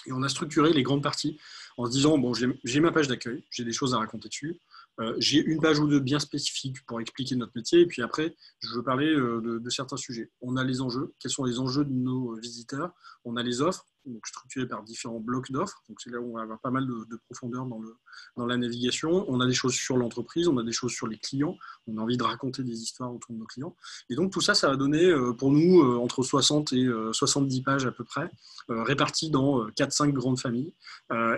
Et on a structuré les grandes parties en se disant, bon, j'ai ma page d'accueil, j'ai des choses à raconter dessus. J'ai une page ou deux bien spécifiques pour expliquer notre métier. Et puis après, je veux parler de certains sujets. On a les enjeux. Quels sont les enjeux de nos visiteurs? On a les offres, donc structurées par différents blocs d'offres. Donc c'est là où on va avoir pas mal de profondeur dans la navigation. On a des choses sur l'entreprise, on a des choses sur les clients. On a envie de raconter des histoires autour de nos clients. Et donc tout ça, ça va donner pour nous entre 60 et 70 pages à peu près, réparties dans 4-5 grandes familles.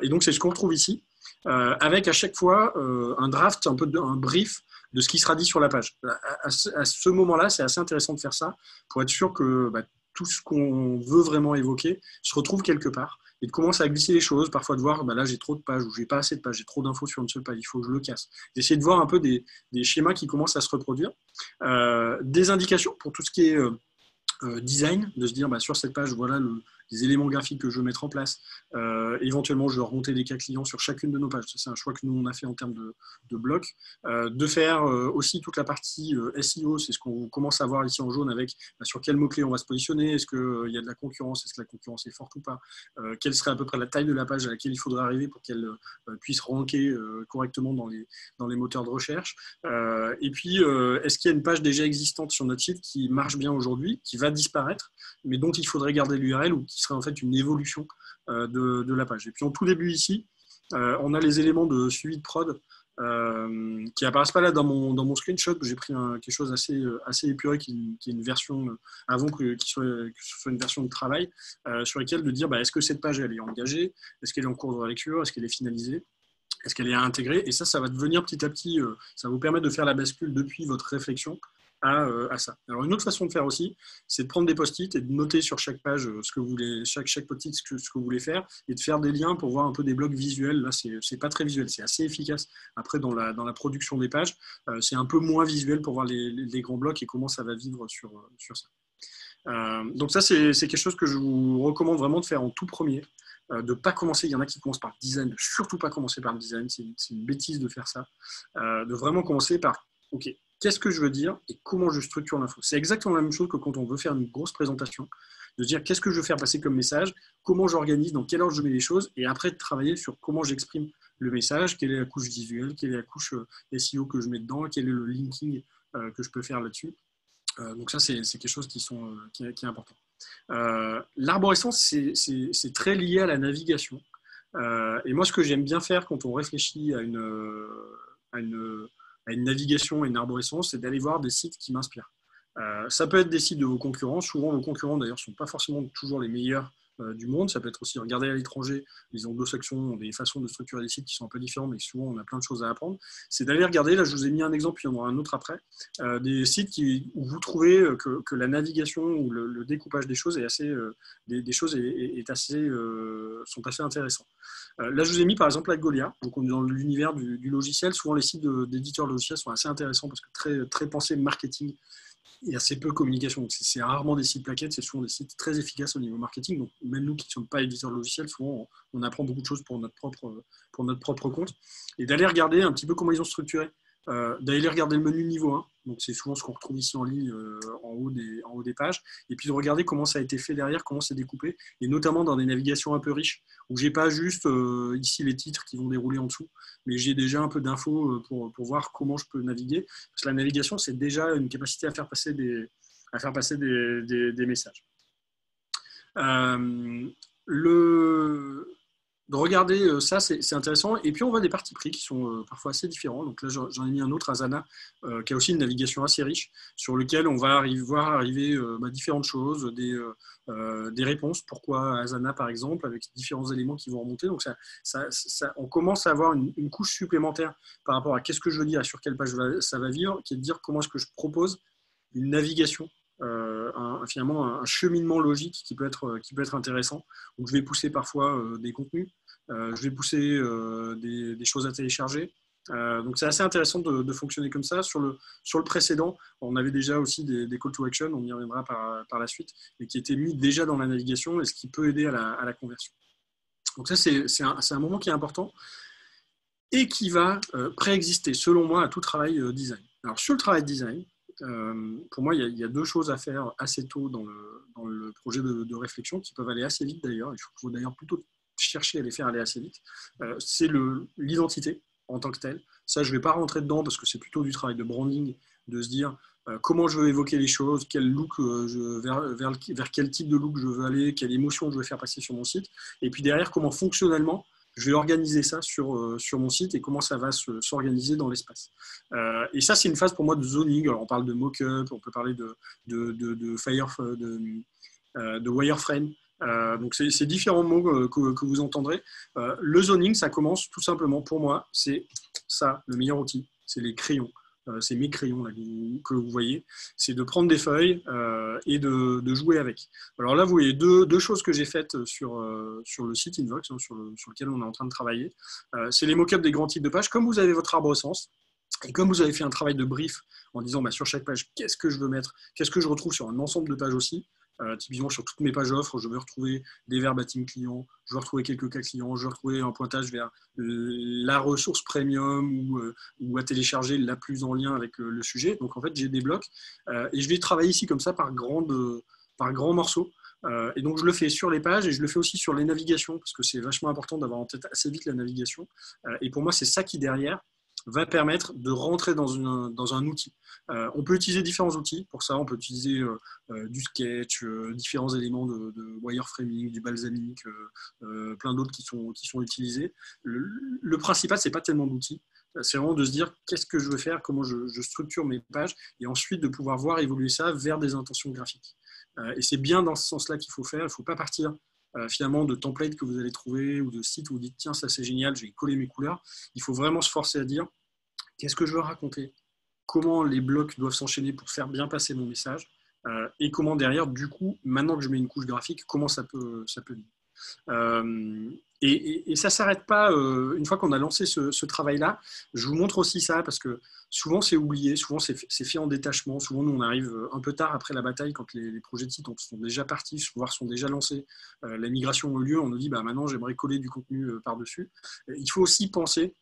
Et donc c'est ce qu'on retrouve ici. Avec à chaque fois un draft, un brief de ce qui sera dit sur la page. À ce moment-là, c'est assez intéressant de faire ça pour être sûr que tout ce qu'on veut vraiment évoquer se retrouve quelque part et de commencer à glisser les choses, parfois de voir là j'ai trop de pages ou j'ai pas assez de pages, j'ai trop d'infos sur une seule page, il faut que je le casse. D'essayer de voir un peu des schémas qui commencent à se reproduire. Des indications pour tout ce qui est design, de se dire sur cette page, voilà les éléments graphiques que je veux mettre en place. Éventuellement, je vais remonter des cas clients sur chacune de nos pages. C'est un choix que nous, on a fait en termes de blocs. De faire aussi toute la partie SEO, c'est ce qu'on commence à voir ici en jaune avec sur quels mots-clés on va se positionner. Est-ce qu'il y a de la concurrence? Est-ce que la concurrence est forte ou pas? Quelle serait à peu près la taille de la page à laquelle il faudrait arriver pour qu'elle puisse ranker correctement dans les moteurs de recherche? Et puis, est-ce qu'il y a une page déjà existante sur notre site qui marche bien aujourd'hui, qui va disparaître, mais dont il faudrait garder l'URL ou qui serait en fait une évolution de la page. Et puis en tout début ici, on a les éléments de suivi de prod qui apparaissent pas là dans mon screenshot. J'ai pris quelque chose assez épuré qui est une version avant que ce soit une version de travail sur laquelle de dire est-ce que cette page elle est engagée, est-ce qu'elle est en cours de relecture, est-ce qu'elle est finalisée, est-ce qu'elle est à intégrer, et ça va devenir petit à petit, ça va vous permettre de faire la bascule depuis votre réflexion à ça. Alors une autre façon de faire aussi, c'est de prendre des post-it et de noter sur chaque page ce que vous voulez, chaque post-it ce que vous voulez faire, et de faire des liens pour voir un peu des blocs visuels. Là, c'est pas très visuel, c'est assez efficace. Après, dans la production des pages, c'est un peu moins visuel pour voir les grands blocs et comment ça va vivre sur ça. Donc ça, c'est quelque chose que je vous recommande vraiment de faire en tout premier. De ne pas commencer, il y en a qui commencent par le design, de surtout pas commencer par le design, c'est une bêtise de faire ça. De vraiment commencer par, ok, qu'est-ce que je veux dire et comment je structure l'info. C'est exactement la même chose que quand on veut faire une grosse présentation, de se dire qu'est-ce que je veux faire passer comme message, comment j'organise, dans quel ordre je mets les choses, et après de travailler sur comment j'exprime le message, quelle est la couche visuelle, quelle est la couche SEO que je mets dedans, quel est le linking que je peux faire là-dessus. Donc ça, c'est quelque chose qui est important. L'arborescence, c'est très lié à la navigation. Et moi, ce que j'aime bien faire quand on réfléchit à une navigation et une arborescence, c'est d'aller voir des sites qui m'inspirent. Ça peut être des sites de vos concurrents. Souvent, vos concurrents, d'ailleurs, ne sont pas forcément toujours les meilleurs du monde. Ça peut être aussi regarder à l'étranger. Ils ont 2 sections, des façons de structurer des sites qui sont un peu différentes, mais souvent on a plein de choses à apprendre. C'est d'aller regarder, là je vous ai mis un exemple, il y en aura un autre après, des sites où vous trouvez que la navigation ou le découpage des choses est assez, des choses sont assez intéressants. Là, je vous ai mis par exemple Algolia. Donc, on est dans l'univers du logiciel. Souvent, les sites d'éditeurs de logiciels sont assez intéressants parce que très, très pensés marketing et assez peu communication. C'est rarement des sites plaquettes, c'est souvent des sites très efficaces au niveau marketing. Donc, même nous qui ne sommes pas éditeurs de logiciels, souvent, on apprend beaucoup de choses pour notre propre compte. Et d'aller regarder un petit peu comment ils ont structuré. D'aller regarder le menu niveau 1, donc c'est souvent ce qu'on retrouve ici en ligne en haut des pages, et puis de regarder comment ça a été fait derrière, comment c'est découpé, et notamment dans des navigations un peu riches, où j'ai pas juste ici les titres qui vont dérouler en dessous, mais j'ai déjà un peu d'infos pour voir comment je peux naviguer, parce que la navigation c'est déjà une capacité à faire passer des messages. De regarder ça, c'est intéressant. Et puis, on voit des partis pris qui sont parfois assez différents. Donc là, j'en ai mis un autre, Asana, qui a aussi une navigation assez riche, sur lequel on va voir arriver différentes choses, des réponses. Pourquoi Asana, par exemple, avec différents éléments qui vont remonter. Donc, on commence à avoir une couche supplémentaire par rapport à qu'est-ce que je veux dire et sur quelle page ça va vivre, qui est de dire comment est-ce que je propose une navigation, finalement un cheminement logique qui peut être intéressant. Donc, je vais pousser parfois des contenus, je vais pousser des choses à télécharger. Donc c'est assez intéressant de fonctionner comme ça. Sur le précédent, on avait déjà aussi des call to action, on y reviendra par la suite, mais qui étaient mis déjà dans la navigation et ce qui peut aider à la conversion. Donc ça, c'est un moment qui est important et qui va préexister, selon moi, à tout travail design. Alors sur le travail design, pour moi, il y a 2 choses à faire assez tôt dans le projet de réflexion, qui peuvent aller assez vite d'ailleurs. Il faut d'ailleurs plutôt chercher à les faire aller assez vite. C'est l'identité en tant que telle. Ça, je ne vais pas rentrer dedans parce que c'est plutôt du travail de branding, de se dire comment je veux évoquer les choses, quel look vers quel type de look je veux aller, quelle émotion je veux faire passer sur mon site. Et puis derrière, comment fonctionnellement je vais organiser ça sur mon site et comment ça va s'organiser dans l'espace. Et ça, c'est une phase pour moi de zoning. Alors, on parle de mock-up, on peut parler de wireframe. Donc, c'est différents mots que vous entendrez. Le zoning, ça commence tout simplement, pour moi, c'est ça, le meilleur outil, c'est les crayons. C'est mes crayons là, que vous voyez, c'est de prendre des feuilles et de jouer avec. Alors là, vous voyez deux choses que j'ai faites sur le site Invox, sur lequel on est en train de travailler. C'est les mock-ups des grands titres de pages. Comme vous avez votre arborescence, et comme vous avez fait un travail de brief en disant sur chaque page, qu'est-ce que je veux mettre, qu'est-ce que je retrouve sur un ensemble de pages aussi, typiquement sur toutes mes pages offres, je veux retrouver des verbatim clients, je veux retrouver quelques cas clients, je veux retrouver un pointage vers la ressource premium ou à télécharger la plus en lien avec le sujet. Donc en fait, j'ai des blocs et je vais travailler ici comme ça par grands morceaux. Et donc je le fais sur les pages et je le fais aussi sur les navigations parce que c'est vachement important d'avoir en tête assez vite la navigation. Et pour moi, c'est ça qui derrière va permettre de rentrer dans un outil. On peut utiliser différents outils. Pour ça, on peut utiliser du sketch, différents éléments de wireframing, du balsamique, plein d'autres qui sont utilisés. Le principal, c'est pas tellement d'outils. C'est vraiment de se dire qu'est-ce que je veux faire, comment je structure mes pages, et ensuite de pouvoir voir évoluer ça vers des intentions graphiques. Et c'est bien dans ce sens-là qu'il faut faire. Il ne faut pas partir finalement de templates que vous allez trouver ou de sites où vous dites tiens, ça c'est génial, je vais coller mes couleurs. Il faut vraiment se forcer à dire qu'est-ce que je veux raconter, comment les blocs doivent s'enchaîner pour faire bien passer mon message et comment derrière, du coup, maintenant que je mets une couche graphique, comment ça peut vivre. Et ça ne s'arrête pas une fois qu'on a lancé ce travail-là. Je vous montre aussi ça parce que souvent c'est oublié, souvent c'est fait en détachement. Souvent nous on arrive un peu tard après la bataille quand les projets de site sont déjà partis, voire sont déjà lancés. La migration a lieu, on nous dit maintenant j'aimerais coller du contenu par-dessus. Il faut aussi penser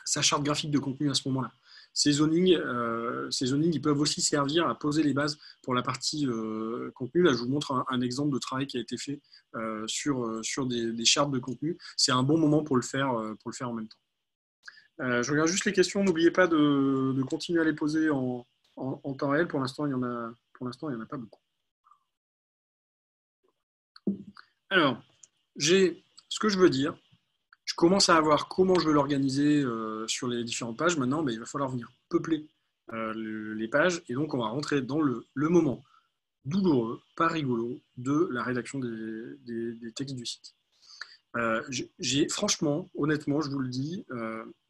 sa charte graphique de contenu à ce moment-là. Ces zonings, ils peuvent aussi servir à poser les bases pour la partie contenu. Là, je vous montre un exemple de travail qui a été fait sur des chartes de contenu. C'est un bon moment pour le faire en même temps. Je regarde juste les questions. N'oubliez pas de continuer à les poser en temps réel. Pour l'instant, il n'y en a pas beaucoup. Alors, j'ai ce que je veux dire. Je commence à voir comment je veux l'organiser sur les différentes pages. Maintenant, il va falloir venir peupler les pages. Et donc, on va rentrer dans le moment douloureux, pas rigolo, de la rédaction des textes du site. Franchement, honnêtement, je vous le dis,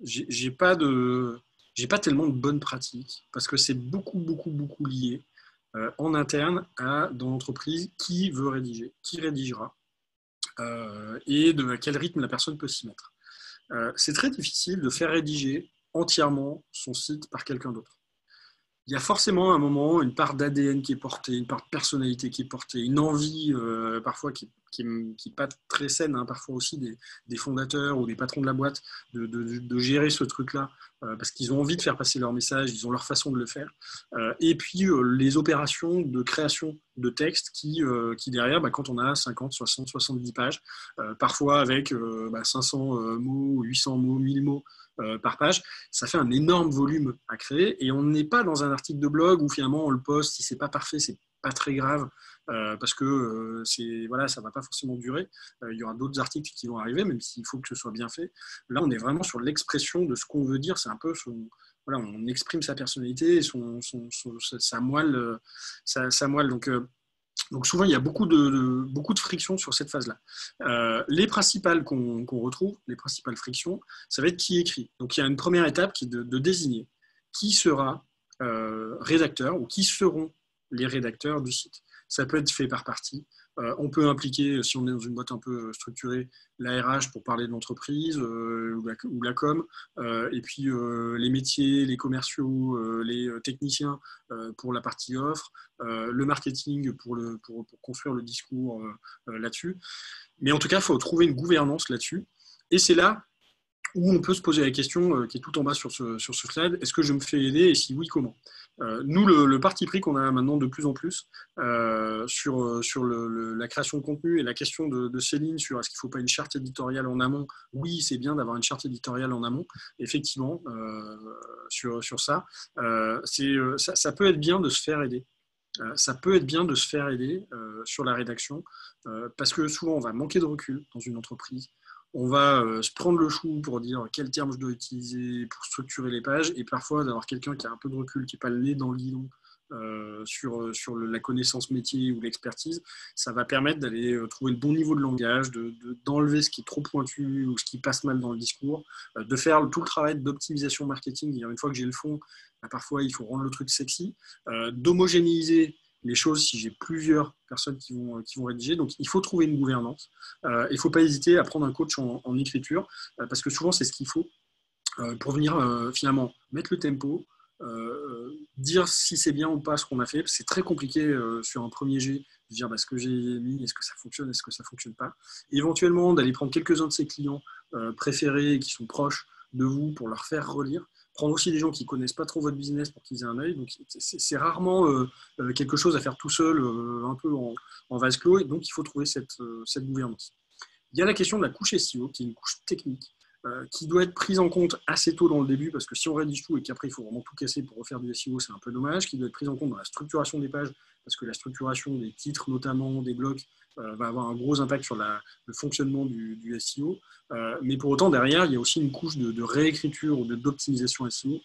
j'ai pas tellement de bonnes pratiques parce que c'est beaucoup lié en interne dans l'entreprise qui veut rédiger, qui rédigera et de quel rythme la personne peut s'y mettre. C'est très difficile de faire rédiger entièrement son site par quelqu'un d'autre. Il y a forcément un moment une part d'ADN qui est portée, une part de personnalité qui est portée, une envie parfois qui n'est pas très saine, hein, parfois aussi des fondateurs ou des patrons de la boîte, de gérer ce truc-là, parce qu'ils ont envie de faire passer leur message, ils ont leur façon de le faire. Et puis les opérations de création de textes qui derrière, quand on a 50, 60, 70 pages, parfois avec 500 mots, 800 mots, 1000 mots, par page, ça fait un énorme volume à créer et on n'est pas dans un article de blog où finalement on le poste, si c'est pas parfait, c'est pas très grave parce que ça va pas forcément durer. Il y aura d'autres articles qui vont arriver, même s'il faut que ce soit bien fait. Là, on est vraiment sur l'expression de ce qu'on veut dire. C'est un peu on exprime sa personnalité, sa moelle, sa moelle. Donc souvent, il y a beaucoup de frictions sur cette phase-là. Les principales qu'on retrouve, les principales frictions, ça va être qui écrit. Donc il y a une première étape qui est de désigner qui sera rédacteur ou qui seront les rédacteurs du site. Ça peut être fait par partie. On peut impliquer, si on est dans une boîte un peu structurée, la RH pour parler de l'entreprise ou la com, et puis les métiers, les commerciaux, les techniciens pour la partie offre, le marketing pour construire le discours là-dessus. Mais en tout cas, il faut trouver une gouvernance là-dessus. Et c'est là où on peut se poser la question qui est tout en bas sur ce slide, est-ce que je me fais aider et si oui, comment? Nous, le parti pris qu'on a maintenant de plus en plus sur la création de contenu et la question de Céline sur est-ce qu'il ne faut pas une charte éditoriale en amont? Oui, c'est bien d'avoir une charte éditoriale en amont, effectivement, sur ça. Ça peut être bien de se faire aider. Ça peut être bien de se faire aider sur la rédaction parce que souvent, on va manquer de recul dans une entreprise. On va se prendre le chou pour dire quels termes je dois utiliser pour structurer les pages et parfois d'avoir quelqu'un qui a un peu de recul, qui n'est pas le nez dans le guidon sur la connaissance métier ou l'expertise, ça va permettre d'aller trouver le bon niveau de langage, d'enlever ce qui est trop pointu ou ce qui passe mal dans le discours, de faire tout le travail d'optimisation marketing. Une fois que j'ai le fond, parfois il faut rendre le truc sexy, d'homogénéiser les choses si j'ai plusieurs personnes qui vont rédiger. Donc, il faut trouver une gouvernance. Il ne faut pas hésiter à prendre un coach en écriture parce que souvent, c'est ce qu'il faut pour venir finalement mettre le tempo, dire si c'est bien ou pas ce qu'on a fait. C'est très compliqué sur un premier jet de dire ce que j'ai mis, est-ce que ça fonctionne, est-ce que ça ne fonctionne pas. Et éventuellement, d'aller prendre quelques-uns de ses clients préférés qui sont proches de vous pour leur faire relire. Prendre aussi des gens qui ne connaissent pas trop votre business pour qu'ils aient un œil. Donc, c'est rarement quelque chose à faire tout seul, un peu en vase clos. Et donc, il faut trouver cette gouvernance. Il y a la question de la couche SEO, qui est une couche technique, qui doit être prise en compte assez tôt dans le début, parce que si on rédige tout et qu'après, il faut vraiment tout casser pour refaire du SEO, c'est un peu dommage. Qui doit être prise en compte dans la structuration des pages, parce que la structuration des titres, notamment des blocs, va avoir un gros impact sur le fonctionnement du SEO. Mais pour autant, derrière, il y a aussi une couche de réécriture ou d'optimisation SEO.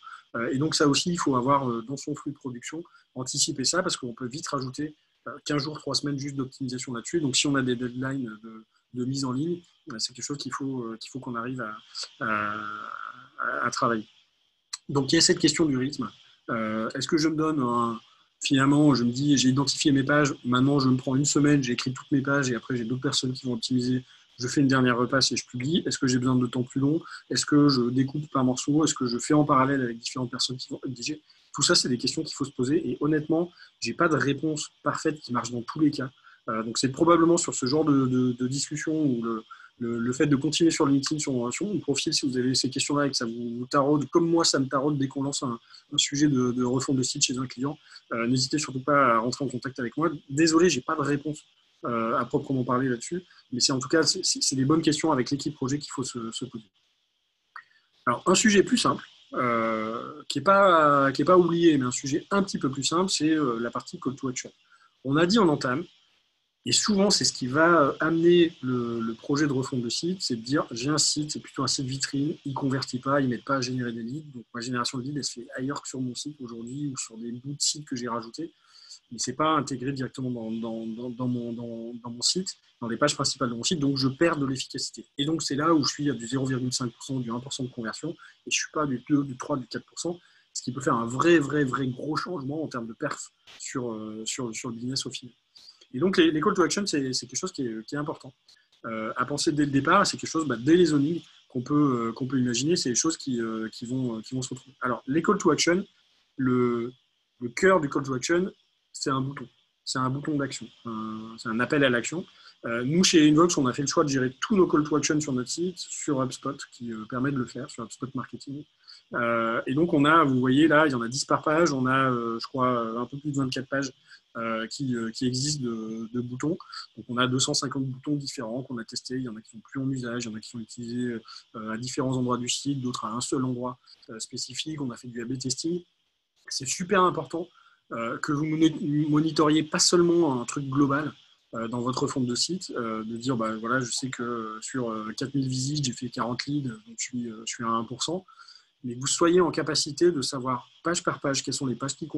Et donc, ça aussi, il faut avoir dans son flux de production, anticiper ça, parce qu'on peut vite rajouter 15 jours, 3 semaines juste d'optimisation là-dessus. Donc, si on a des deadlines de mise en ligne, c'est quelque chose qu'il faut qu'on arrive à travailler. Donc, il y a cette question du rythme. Est-ce que je me donne finalement, je me dis, j'ai identifié mes pages, maintenant je me prends une semaine, j'ai écrit toutes mes pages et après j'ai d'autres personnes qui vont optimiser, je fais une dernière repasse et je publie. Est-ce que j'ai besoin de temps plus long? Est-ce que je découpe par morceaux? Est-ce que je fais en parallèle avec différentes personnes qui vont rédiger? Tout ça, c'est des questions qu'il faut se poser et honnêtement, je n'ai pas de réponse parfaite qui marche dans tous les cas. Donc c'est probablement sur ce genre de discussion où le fait de continuer sur LinkedIn, sur mon profil, si vous avez ces questions-là et que ça vous taraude, comme moi ça me taraude dès qu'on lance un sujet de refonte de site chez un client, n'hésitez surtout pas à rentrer en contact avec moi. Désolé, je n'ai pas de réponse à proprement parler là-dessus, mais c'est en tout cas c'est des bonnes questions avec l'équipe projet qu'il faut se poser. Alors un sujet plus simple, qui n'est pas oublié, mais un sujet un petit peu plus simple, c'est la partie call to action. On a dit en entame, et souvent, c'est ce qui va amener le projet de refonte de site, c'est de dire, j'ai un site, c'est plutôt un site vitrine, il ne convertit pas, il ne met pas à générer des leads. Donc, ma génération de leads, elle se fait ailleurs que sur mon site aujourd'hui ou sur des bouts de sites que j'ai rajoutés. mais ce n'est pas intégré directement dans mon site, dans les pages principales de mon site, donc je perds de l'efficacité. Et donc c'est là où je suis à du 0,5%, du 1% de conversion, et je ne suis pas du 2, du 3, du 4%, ce qui peut faire un vrai gros changement en termes de perf sur le business au final. Et donc les call to action, c'est quelque chose qui est important. À penser dès le départ, c'est quelque chose, dès les zonings, qu'on peut imaginer, c'est des choses qui vont se retrouver. Alors, les call to action, le cœur du call to action, c'est un bouton. C'est un bouton d'action. C'est un appel à l'action. Nous, chez Invox, on a fait le choix de gérer tous nos call to action sur notre site, sur HubSpot, qui permet de le faire, sur HubSpot Marketing. Et donc, vous voyez là, il y en a 10 par page. On a, je crois, un peu plus de 24 pages qui existent de boutons. Donc, on a 250 boutons différents qu'on a testés. Il y en a qui sont plus en usage, il y en a qui sont utilisés à différents endroits du site, d'autres à un seul endroit spécifique. On a fait du A/B testing. C'est super important que vous monitoriez pas seulement un truc global dans votre fonte de site, de dire, voilà, je sais que sur 4000 visites, j'ai fait 40 leads, donc je suis à 1%. Mais que vous soyez en capacité de savoir page par page quelles sont les pages qui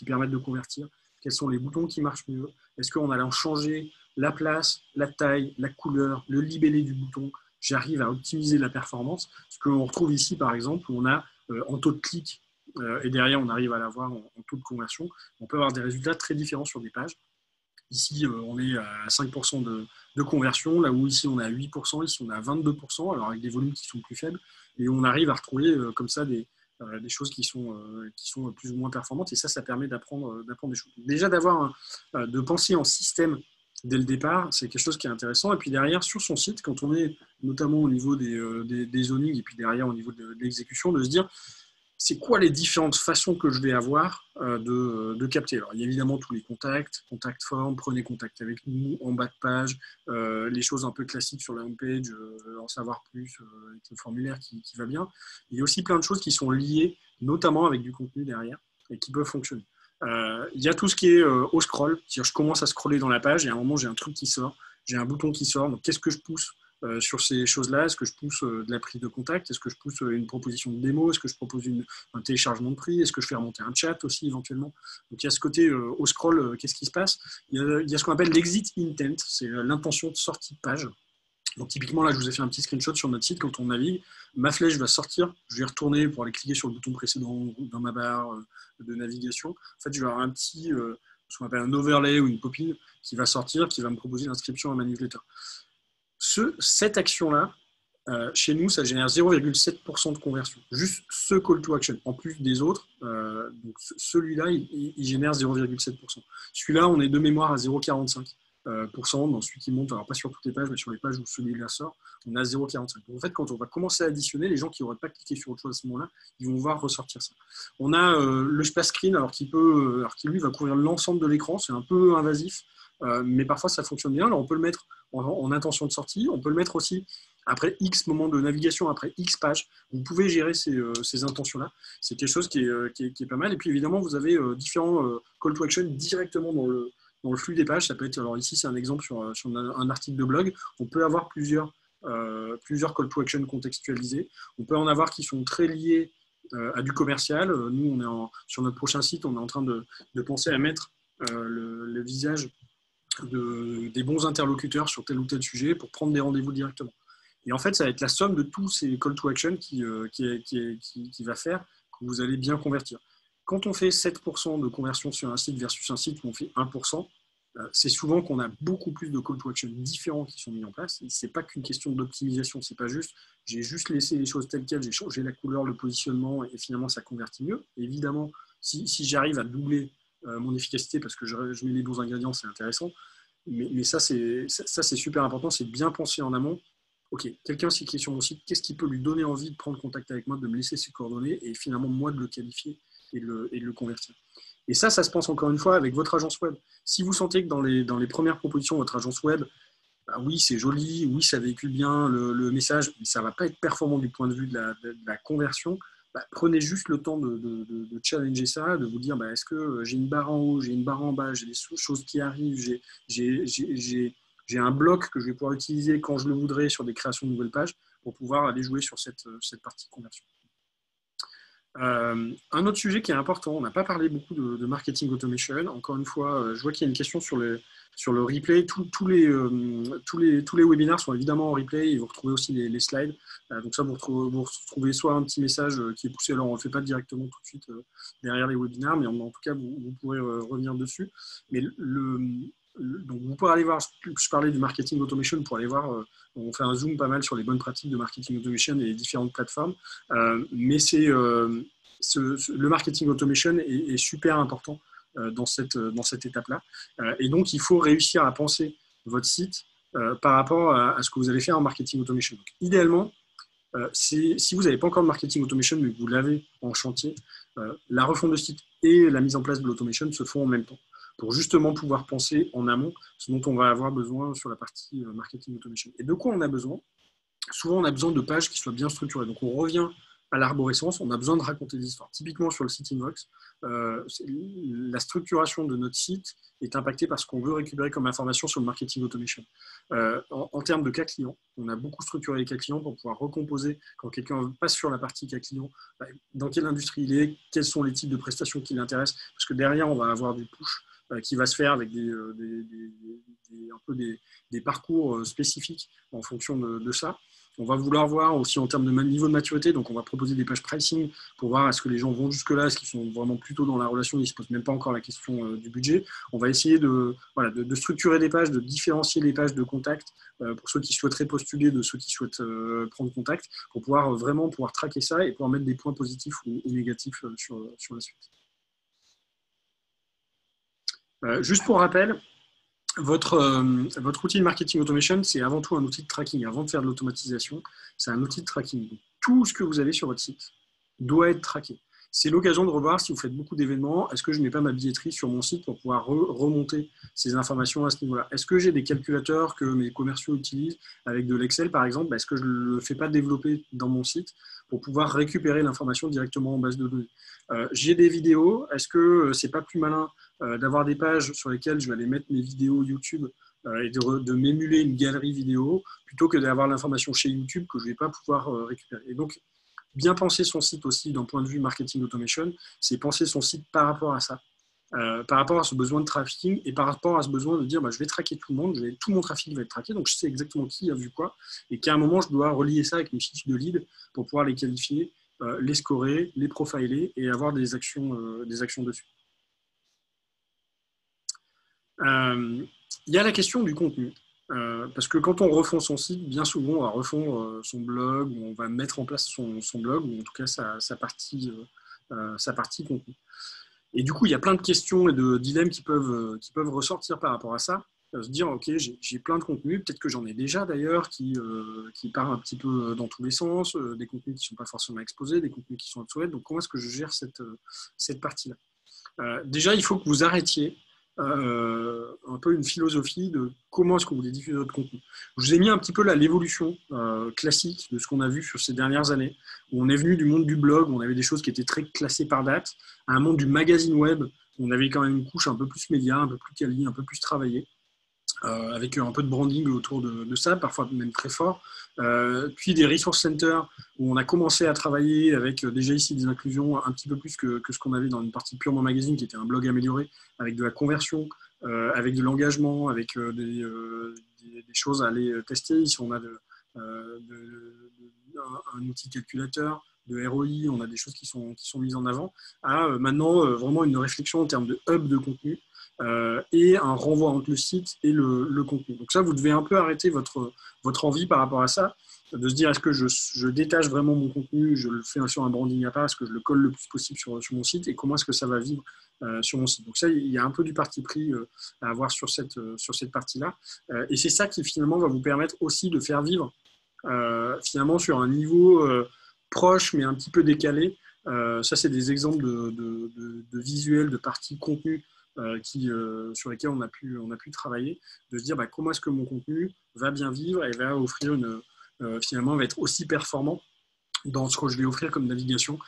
permettent de convertir, quels sont les boutons qui marchent mieux, est-ce qu'en allant changer la place, la taille, la couleur, le libellé du bouton, j'arrive à optimiser la performance. Ce que l'on retrouve ici, par exemple, où on a en taux de clic et derrière on arrive à l'avoir en taux de conversion, on peut avoir des résultats très différents sur des pages. Ici, on est à 5% de conversion, là où ici on est à 8%, ici on est à 22%, alors avec des volumes qui sont plus faibles, et on arrive à retrouver comme ça des choses qui sont plus ou moins performantes, et ça permet d'apprendre des choses. Déjà de penser en système dès le départ, c'est quelque chose qui est intéressant, et puis derrière, sur son site, quand on est notamment au niveau des zonings, et puis derrière au niveau de l'exécution, de se dire, c'est quoi les différentes façons que je vais avoir de capter. Alors, il y a évidemment tous les contacts, contact form, prenez contact avec nous en bas de page, les choses un peu classiques sur la homepage, en savoir plus avec le formulaire qui va bien. Il y a aussi plein de choses qui sont liées, notamment avec du contenu derrière, et qui peuvent fonctionner. Il y a tout ce qui est au scroll, c'est-à-dire je commence à scroller dans la page et à un moment j'ai un truc qui sort, j'ai un bouton qui sort, donc qu'est-ce que je pousse sur ces choses-là? Est-ce que je pousse de la prise de contact? Est-ce que je pousse une proposition de démo? Est-ce que je propose un téléchargement de prix? Est-ce que je fais remonter un chat aussi éventuellement? Donc il y a ce côté au scroll, qu'est-ce qui se passe? Il y a ce qu'on appelle l'exit intent, c'est l'intention de sortie de page. Donc typiquement là je vous ai fait un petit screenshot sur notre site. Quand on navigue, ma flèche va sortir, je vais retourner pour aller cliquer sur le bouton précédent dans ma barre de navigation. En fait je vais avoir un petit ce qu'on appelle un overlay ou une pop-in qui va sortir, qui va me proposer l'inscription à ma newsletter. Cette action-là, chez nous, ça génère 0,7% de conversion. Juste ce call to action, en plus des autres. Donc celui-là, il génère 0,7%. Celui-là, on est de mémoire à 0,45%. Dans celui qui monte, alors pas sur toutes les pages, mais sur les pages où celui-là sort, on a 0,45. Donc en fait, quand on va commencer à additionner, les gens qui n'auraient pas cliqué sur autre chose à ce moment-là, ils vont voir ressortir ça. On a le splash screen, alors qui lui va couvrir l'ensemble de l'écran. C'est un peu invasif, mais parfois ça fonctionne bien. Alors on peut le mettre en intention de sortie. On peut le mettre aussi après X moments de navigation, après X pages. Vous pouvez gérer ces intentions-là. C'est quelque chose qui est pas mal. Et puis évidemment, vous avez différents call to action directement dans le flux des pages. Ça peut être, alors ici c'est un exemple sur un article de blog. On peut avoir plusieurs call to action contextualisés. On peut en avoir qui sont très liés à du commercial. Nous, sur notre prochain site, on est en train de penser à mettre le visage des bons interlocuteurs sur tel ou tel sujet pour prendre des rendez-vous directement. Et en fait, ça va être la somme de tous ces call to action qui va faire que vous allez bien convertir. Quand on fait 7% de conversion sur un site versus un site où on fait 1%, c'est souvent qu'on a beaucoup plus de call to action différents qui sont mis en place. Ce n'est pas qu'une question d'optimisation, c'est pas juste, j'ai juste laissé les choses telles quelles, j'ai changé la couleur, le positionnement et finalement ça convertit mieux. Et évidemment, si j'arrive à doubler mon efficacité parce que je mets les bons ingrédients, c'est intéressant. Mais ça, c'est super important, c'est de bien penser en amont. Ok, quelqu'un qui est sur mon site, qu'est-ce qui peut lui donner envie de prendre contact avec moi, de me laisser ses coordonnées et finalement moi de le qualifier et de le convertir. Et ça se pense encore une fois avec votre agence web. Si vous sentez que dans les premières propositions, votre agence web, oui, c'est joli, oui, ça véhicule bien le message, mais ça ne va pas être performant du point de vue de la conversion, prenez juste le temps de challenger ça, de vous dire est-ce que j'ai une barre en haut, j'ai une barre en bas, j'ai des choses qui arrivent, j'ai un bloc que je vais pouvoir utiliser quand je le voudrais sur des créations de nouvelles pages pour pouvoir aller jouer sur cette partie de conversion. Un autre sujet qui est important, on n'a pas parlé beaucoup de marketing automation. Encore une fois, je vois qu'il y a une question sur le replay. Tous les webinaires sont évidemment en replay et vous retrouvez aussi les slides. Donc ça, vous retrouvez soit un petit message qui est poussé, alors on ne le fait pas directement tout de suite derrière les webinaires, mais en tout cas, vous pourrez revenir dessus. Mais donc vous pourrez aller voir, je parlais du marketing automation pour aller voir, on fait un zoom pas mal sur les bonnes pratiques de marketing automation et les différentes plateformes. Mais le marketing automation est super important dans cette étape-là. Et donc, il faut réussir à penser votre site par rapport à ce que vous allez faire en marketing automation. Donc, idéalement, si vous n'avez pas encore de marketing automation, mais que vous l'avez en chantier, la refonte de site et la mise en place de l'automation se font en même temps pour justement pouvoir penser en amont ce dont on va avoir besoin sur la partie marketing automation. Et de quoi on a besoin? Souvent, on a besoin de pages qui soient bien structurées. Donc, on revient à l'arborescence, on a besoin de raconter des histoires. Typiquement, sur le site Invox, la structuration de notre site est impactée par ce qu'on veut récupérer comme information sur le marketing automation. En termes de cas clients, on a beaucoup structuré les cas clients pour pouvoir recomposer quand quelqu'un passe sur la partie cas client, dans quelle industrie il est, quels sont les types de prestations qui l'intéressent, parce que derrière, on va avoir du push qui va se faire avec un peu des parcours spécifiques en fonction de ça. On va vouloir voir aussi en termes de niveau de maturité, donc on va proposer des pages pricing pour voir est-ce que les gens vont jusque-là, est-ce qu'ils sont vraiment plutôt dans la relation, ils ne se posent même pas encore la question du budget. On va essayer de structurer des pages, de différencier les pages de contact pour ceux qui souhaiteraient postuler de ceux qui souhaitent prendre contact, pour vraiment pouvoir traquer ça et pouvoir mettre des points positifs ou négatifs sur la suite. Juste pour rappel, votre outil de marketing automation, c'est avant tout un outil de tracking. Avant de faire de l'automatisation, c'est un outil de tracking. Donc, tout ce que vous avez sur votre site doit être traqué. C'est l'occasion de revoir si vous faites beaucoup d'événements, est-ce que je ne mets pas ma billetterie sur mon site pour pouvoir remonter ces informations à ce niveau-là? Est-ce que j'ai des calculateurs que mes commerciaux utilisent avec de l'Excel, par exemple? Est-ce que je ne le fais pas développer dans mon site pour pouvoir récupérer l'information directement en base de données? J'ai des vidéos, est-ce que c'est pas plus malin d'avoir des pages sur lesquelles je vais aller mettre mes vidéos YouTube et de m'émuler une galerie vidéo plutôt que d'avoir l'information chez YouTube que je ne vais pas pouvoir récupérer? Et donc, bien penser son site aussi d'un point de vue marketing automation, c'est penser son site par rapport à ça, par rapport à ce besoin de tracking et par rapport à ce besoin de dire je vais traquer tout le monde, tout mon trafic va être traqué, donc je sais exactement qui a vu quoi, et qu'à un moment, je dois relier ça avec mes fiches de lead pour pouvoir les qualifier, les scorer, les profiler et avoir des actions dessus. Il y a la question du contenu. Parce que quand on refond son site, bien souvent, on va refondre son blog, ou on va mettre en place son blog, ou en tout cas sa partie contenu. Et du coup, il y a plein de questions et de dilemmes qui peuvent ressortir par rapport à ça. Se dire, OK, j'ai plein de contenus, peut-être que j'en ai déjà d'ailleurs, qui partent un petit peu dans tous les sens, des contenus qui ne sont pas forcément exposés, des contenus qui sont obsolètes. Donc, comment est-ce que je gère cette partie-là? Déjà, il faut que vous arrêtiez un peu une philosophie de comment est-ce que vous voulez diffuser votre contenu. Je vous ai mis un petit peu là l'évolution classique de ce qu'on a vu sur ces dernières années, où on est venu du monde du blog, où on avait des choses qui étaient très classées par date, à un monde du magazine web, où on avait quand même une couche un peu plus média, un peu plus quali, un peu plus travaillée, avec un peu de branding autour de ça, parfois même très fort. Puis des resource centers où on a commencé à travailler avec déjà ici des inclusions un petit peu plus que ce qu'on avait dans une partie purement magazine qui était un blog amélioré, avec de la conversion, avec de l'engagement, avec des choses à aller tester. Ici, on a un outil calculateur, de ROI, on a des choses qui sont mises en avant, à maintenant vraiment une réflexion en termes de hub de contenu et un renvoi entre le site et le contenu. Donc ça, vous devez un peu arrêter votre envie par rapport à ça, de se dire est-ce que je détache vraiment mon contenu, je le fais sur un branding à part, est-ce que je le colle le plus possible sur mon site et comment est-ce que ça va vivre sur mon site. Donc ça, il y a un peu du parti pris à avoir sur cette partie-là. Et c'est ça qui finalement va vous permettre aussi de faire vivre finalement sur un niveau proche mais un petit peu décalé. Ça, c'est des exemples de visuels, de parties contenu sur lesquels on a pu travailler, de se dire comment est-ce que mon contenu va bien vivre et va offrir finalement va être aussi performant dans ce que je vais offrir comme navigation,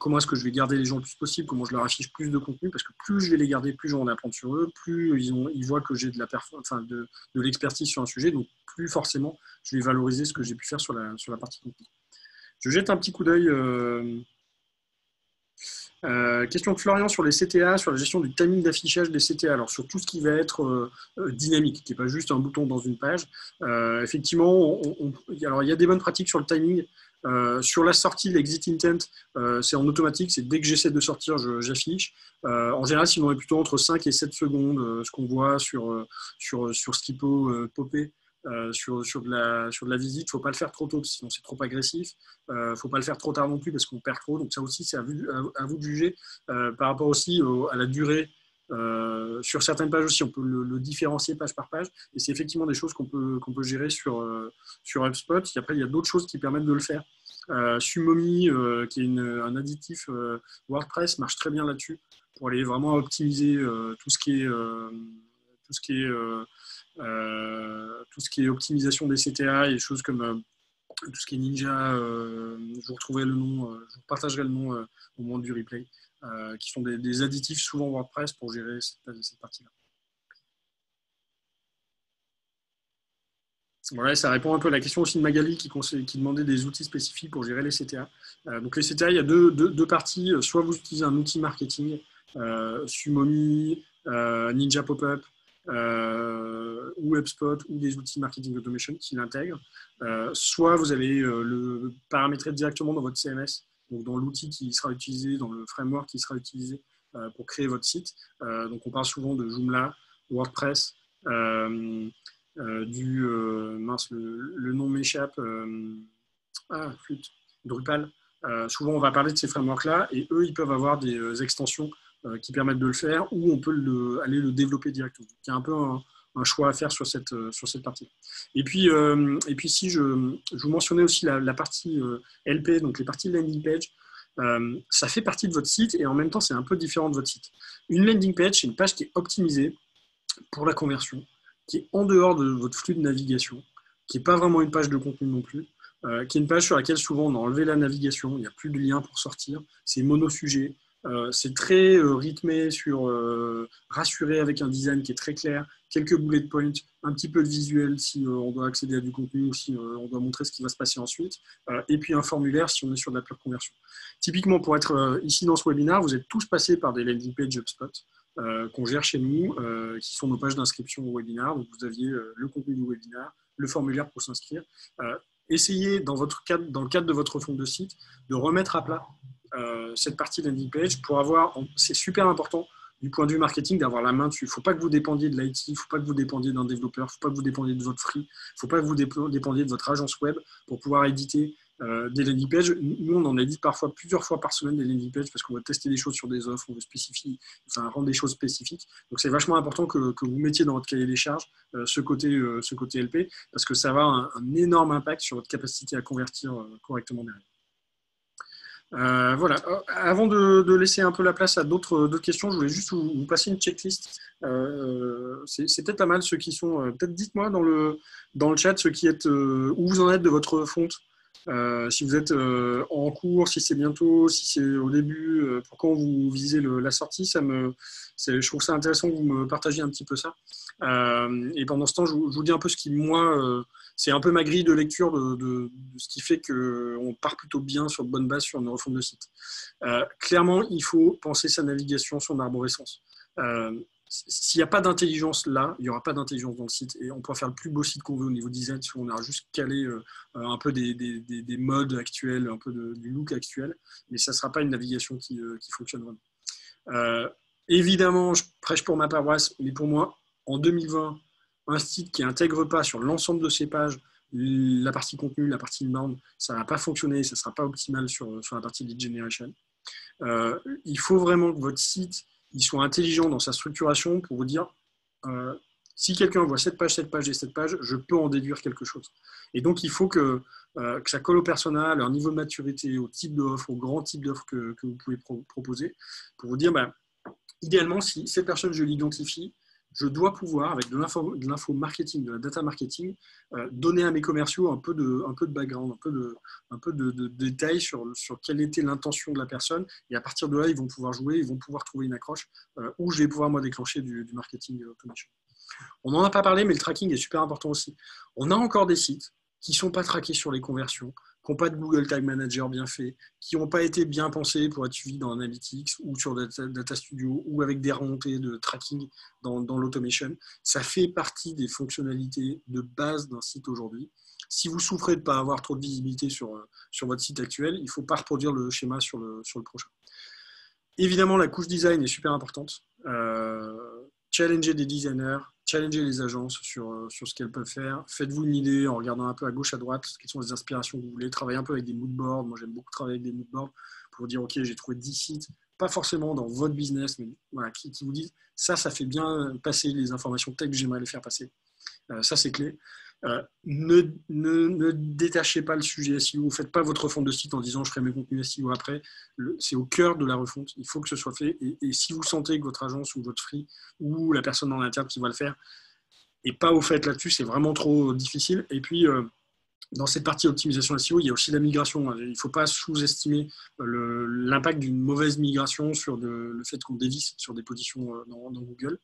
comment est-ce que je vais garder les gens le plus possible, comment je leur affiche plus de contenu, parce que plus je vais les garder, plus j'en apprends sur eux, plus ils voient que j'ai de l'expertise sur un sujet, donc plus forcément je vais valoriser ce que j'ai pu faire sur la partie contenu. Je jette un petit coup d'œil Question de Florian sur les CTA, sur la gestion du timing d'affichage des CTA. Alors sur tout ce qui va être dynamique, qui n'est pas juste un bouton dans une page. Effectivement, alors il y a des bonnes pratiques sur le timing. Sur la sortie, l'exit intent, c'est en automatique, c'est dès que j'essaie de sortir, j'affiche. En général, sinon, on est plutôt entre 5 et 7 secondes, ce qu'on voit sur Skipo Popé. Sur de la visite, il ne faut pas le faire trop tôt, sinon c'est trop agressif. Il ne faut pas le faire trop tard non plus parce qu'on perd trop. Donc ça aussi, c'est à vous de juger. Par rapport aussi à la durée, sur certaines pages aussi, on peut le différencier page par page. Et c'est effectivement des choses qu'on peut gérer sur HubSpot. Et après, il y a d'autres choses qui permettent de le faire. Sumomi, qui est un additif WordPress, marche très bien là-dessus pour aller vraiment optimiser tout ce qui est optimisation des CTA et des choses comme tout ce qui est Ninja. Je vous retrouverai le nom, je vous partagerai le nom au moment du replay, qui sont des additifs souvent WordPress pour gérer cette partie-là. Voilà, ça répond un peu à la question aussi de Magali qui demandait des outils spécifiques pour gérer les CTA. Donc les CTA, il y a deux parties. Soit vous utilisez un outil marketing, Sumomi, Ninja Pop-up, ou HubSpot, ou des outils marketing automation qui l'intègrent. Soit vous allez le paramétrer directement dans votre CMS, donc dans l'outil qui sera utilisé, dans le framework qui sera utilisé pour créer votre site. Donc on parle souvent de Joomla, WordPress, le nom m'échappe, flûte, Drupal. Souvent, on va parler de ces frameworks-là et eux, ils peuvent avoir des extensions qui permettent de le faire ou on peut aller le développer directement. Il y a un peu un choix à faire sur cette partie. Et puis si je vous mentionnais aussi la partie LP, donc les parties landing page. Ça fait partie de votre site et en même temps, c'est un peu différent de votre site. Une landing page, c'est une page qui est optimisée pour la conversion, qui est en dehors de votre flux de navigation, qui n'est pas vraiment une page de contenu non plus, qui est une page sur laquelle souvent on a enlevé la navigation, il n'y a plus de lien pour sortir, c'est mono-sujet, c'est très rythmé sur rassuré avec un design qui est très clair, quelques bullet points, un petit peu de visuel si on doit accéder à du contenu ou si on doit montrer ce qui va se passer ensuite, et puis un formulaire si on est sur de la pure conversion. Typiquement, pour être ici dans ce webinaire, vous êtes tous passés par des landing pages HubSpot qu'on gère chez nous, qui sont nos pages d'inscription au webinaire. Donc vous aviez le contenu du webinaire, le formulaire pour s'inscrire. Essayez, dans le cadre de votre refonte de site, de remettre à plat cette partie landing page pour avoir, c'est super important du point de vue marketing d'avoir la main dessus. Il ne faut pas que vous dépendiez de l'IT, il ne faut pas que vous dépendiez d'un développeur, il ne faut pas que vous dépendiez de votre free, il ne faut pas que vous dépendiez de votre agence web pour pouvoir éditer des landing pages. Nous, on en édite parfois plusieurs fois par semaine des landing pages parce qu'on va tester des choses sur des offres, on veut rendre des choses spécifiques. Donc, c'est vachement important que vous mettiez dans votre cahier des charges ce côté LP parce que ça va avoir un énorme impact sur votre capacité à convertir correctement derrière. Voilà. Avant de laisser un peu la place à d'autres questions, je voulais juste vous passer une checklist. C'est peut-être pas mal ceux qui sont. Peut-être dites-moi dans le chat ceux qui êtes où vous en êtes de votre fonte. Si vous êtes en cours, si c'est bientôt, si c'est au début, pour quand vous visez la sortie, je trouve ça intéressant que vous me partagiez un petit peu ça. Et pendant ce temps, je vous dis un peu ce qui, moi, c'est un peu ma grille de lecture de ce qui fait qu'on part plutôt bien sur de bonnes bases sur une refonte de site. Clairement, il faut penser sa navigation, son arborescence. S'il n'y a pas d'intelligence là, il n'y aura pas d'intelligence dans le site et on pourra faire le plus beau site qu'on veut au niveau design si on a juste calé un peu des modes actuels, un peu du look actuel, mais ça ne sera pas une navigation qui fonctionne vraiment. Évidemment, je prêche pour ma paroisse, mais pour moi, en 2020, un site qui n'intègre pas sur l'ensemble de ses pages la partie contenu, la partie inbound, ça ne va pas fonctionner, ça ne sera pas optimal sur la partie lead generation. Il faut vraiment que votre site il soit intelligent dans sa structuration pour vous dire si quelqu'un voit cette page et cette page, je peux en déduire quelque chose. Et donc, il faut que ça colle au persona, à leur niveau de maturité, au type d'offre, au grand type d'offre que vous pouvez proposer, pour vous dire, idéalement, si cette personne, je l'identifie, je dois pouvoir, avec de l'info marketing, de la data marketing, donner à mes commerciaux un peu de background, un peu de détails sur quelle était l'intention de la personne. Et à partir de là, ils vont pouvoir jouer, ils vont pouvoir trouver une accroche où je vais pouvoir, moi, déclencher du marketing automation. On n'en a pas parlé, mais le tracking est super important aussi. On a encore des sites qui ne sont pas traqués sur les conversions, qui n'ont pas de Google Tag Manager bien fait, qui n'ont pas été bien pensés pour être suivis dans Analytics ou sur Data Studio ou avec des remontées de tracking dans l'automation. Ça fait partie des fonctionnalités de base d'un site aujourd'hui. Si vous souffrez de ne pas avoir trop de visibilité sur votre site actuel, il ne faut pas reproduire le schéma sur le prochain. Évidemment, la couche design est super importante. Challenger des designers, challenger les agences sur ce qu'elles peuvent faire. Faites-vous une idée en regardant un peu à gauche, à droite, quelles sont les inspirations que vous voulez. Travaillez un peu avec des moodboards. Moi, j'aime beaucoup travailler avec des moodboards pour vous dire, OK, j'ai trouvé 10 sites, pas forcément dans votre business, mais voilà, qui vous disent, ça fait bien passer les informations telles que j'aimerais les faire passer. Ça, c'est clé. Ne détachez pas le sujet SEO, ne faites pas votre refonte de site en disant je ferai mes contenus SEO après. C'est au cœur de la refonte, il faut que ce soit fait. Et si vous sentez que votre agence ou votre free ou la personne en interne qui va le faire n'est pas au fait là-dessus, c'est vraiment trop difficile. Et puis, dans cette partie optimisation SEO, il y a aussi la migration. Il ne faut pas sous-estimer l'impact d'une mauvaise migration sur le fait qu'on dévisse sur des positions dans Google.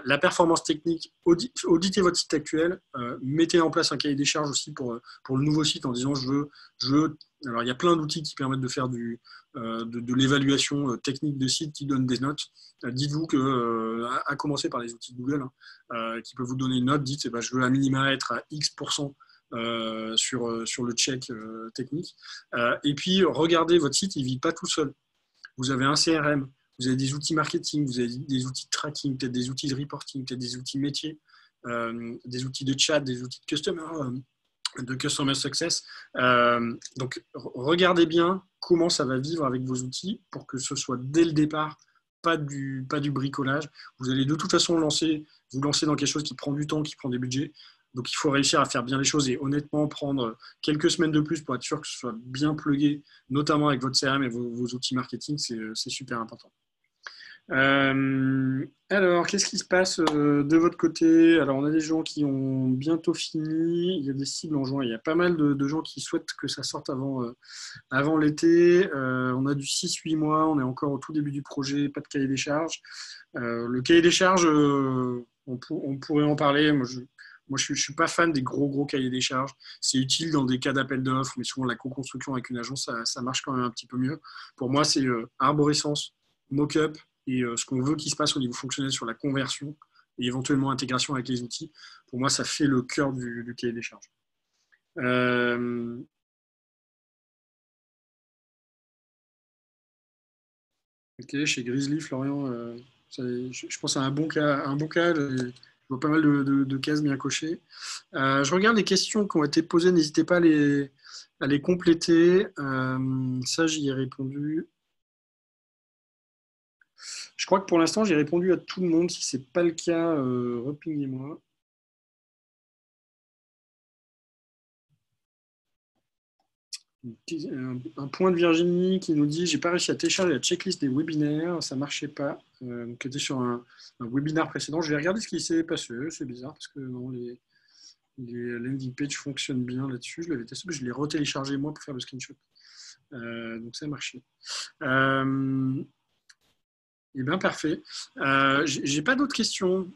La performance technique, auditez votre site actuel, mettez en place un cahier des charges aussi pour le nouveau site en disant je veux. Alors il y a plein d'outils qui permettent de faire de l'évaluation technique de site qui donnent des notes. Dites-vous que, à commencer par les outils de Google, qui peuvent vous donner une note, dites je veux à minima être à X% sur le check technique. Et puis regardez votre site, il ne vit pas tout seul. Vous avez un CRM. Vous avez des outils marketing, vous avez des outils de tracking, peut-être des outils de reporting, peut-être des outils métiers, des outils de chat, des outils de customer success. Donc, regardez bien comment ça va vivre avec vos outils pour que ce soit dès le départ pas du bricolage. Vous allez de toute façon vous lancer dans quelque chose qui prend du temps, qui prend des budgets. Donc, il faut réussir à faire bien les choses et honnêtement prendre quelques semaines de plus pour être sûr que ce soit bien plugué, notamment avec votre CRM et vos outils marketing, c'est super important. Alors, qu'est-ce qui se passe de votre côté? Alors, on a des gens qui ont bientôt fini. Il y a des cibles en juin. Il y a pas mal de gens qui souhaitent que ça sorte avant l'été. On a du 6-8 mois. On est encore au tout début du projet. Pas de cahier des charges. Le cahier des charges, on pourrait en parler. Moi, je ne suis pas fan des gros cahiers des charges. C'est utile dans des cas d'appel d'offres, mais souvent la co-construction avec une agence, ça marche quand même un petit peu mieux. Pour moi, c'est arborescence, mock-up, et ce qu'on veut qu'il se passe au niveau fonctionnel sur la conversion et éventuellement intégration avec les outils. Pour moi, ça fait le cœur du cahier des charges. Ok, chez Grizzly, Florian, je pense à un bon cas. Je vois pas mal de cases bien cochées. Je regarde les questions qui ont été posées. N'hésitez pas à les compléter. Ça, j'y ai répondu. Je crois que pour l'instant, j'ai répondu à tout le monde. Si ce n'est pas le cas, repinguez-moi. Un point de Virginie qui nous dit « J'ai pas réussi à télécharger la checklist des webinaires, ça ne marchait pas. » Donc, était sur un webinaire précédent. Je vais regarder ce qui s'est passé. C'est bizarre parce que non, les landing pages fonctionnent bien là-dessus. Je l'avais testé, mais je l'ai retéléchargé moi pour faire le screenshot. Donc, ça a marché. Eh bien, parfait. J'ai pas d'autres questions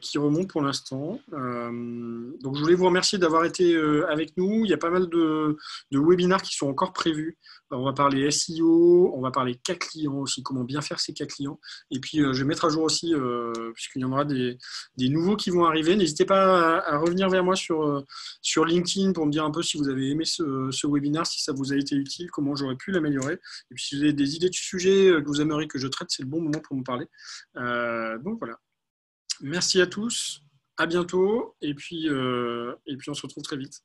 qui remontent pour l'instant. Donc, je voulais vous remercier d'avoir été avec nous. Il y a pas mal de webinaires qui sont encore prévus. On va parler SEO, on va parler cas clients aussi, comment bien faire ces cas clients. Et puis, je vais mettre à jour aussi, puisqu'il y en aura des nouveaux qui vont arriver. N'hésitez pas à revenir vers moi sur LinkedIn pour me dire un peu si vous avez aimé ce webinaire, si ça vous a été utile, comment j'aurais pu l'améliorer. Et puis, si vous avez des idées de sujets que vous aimeriez que je traite, c'est le bon moment pour me parler. Donc, voilà. Merci à tous. À bientôt. Et puis on se retrouve très vite.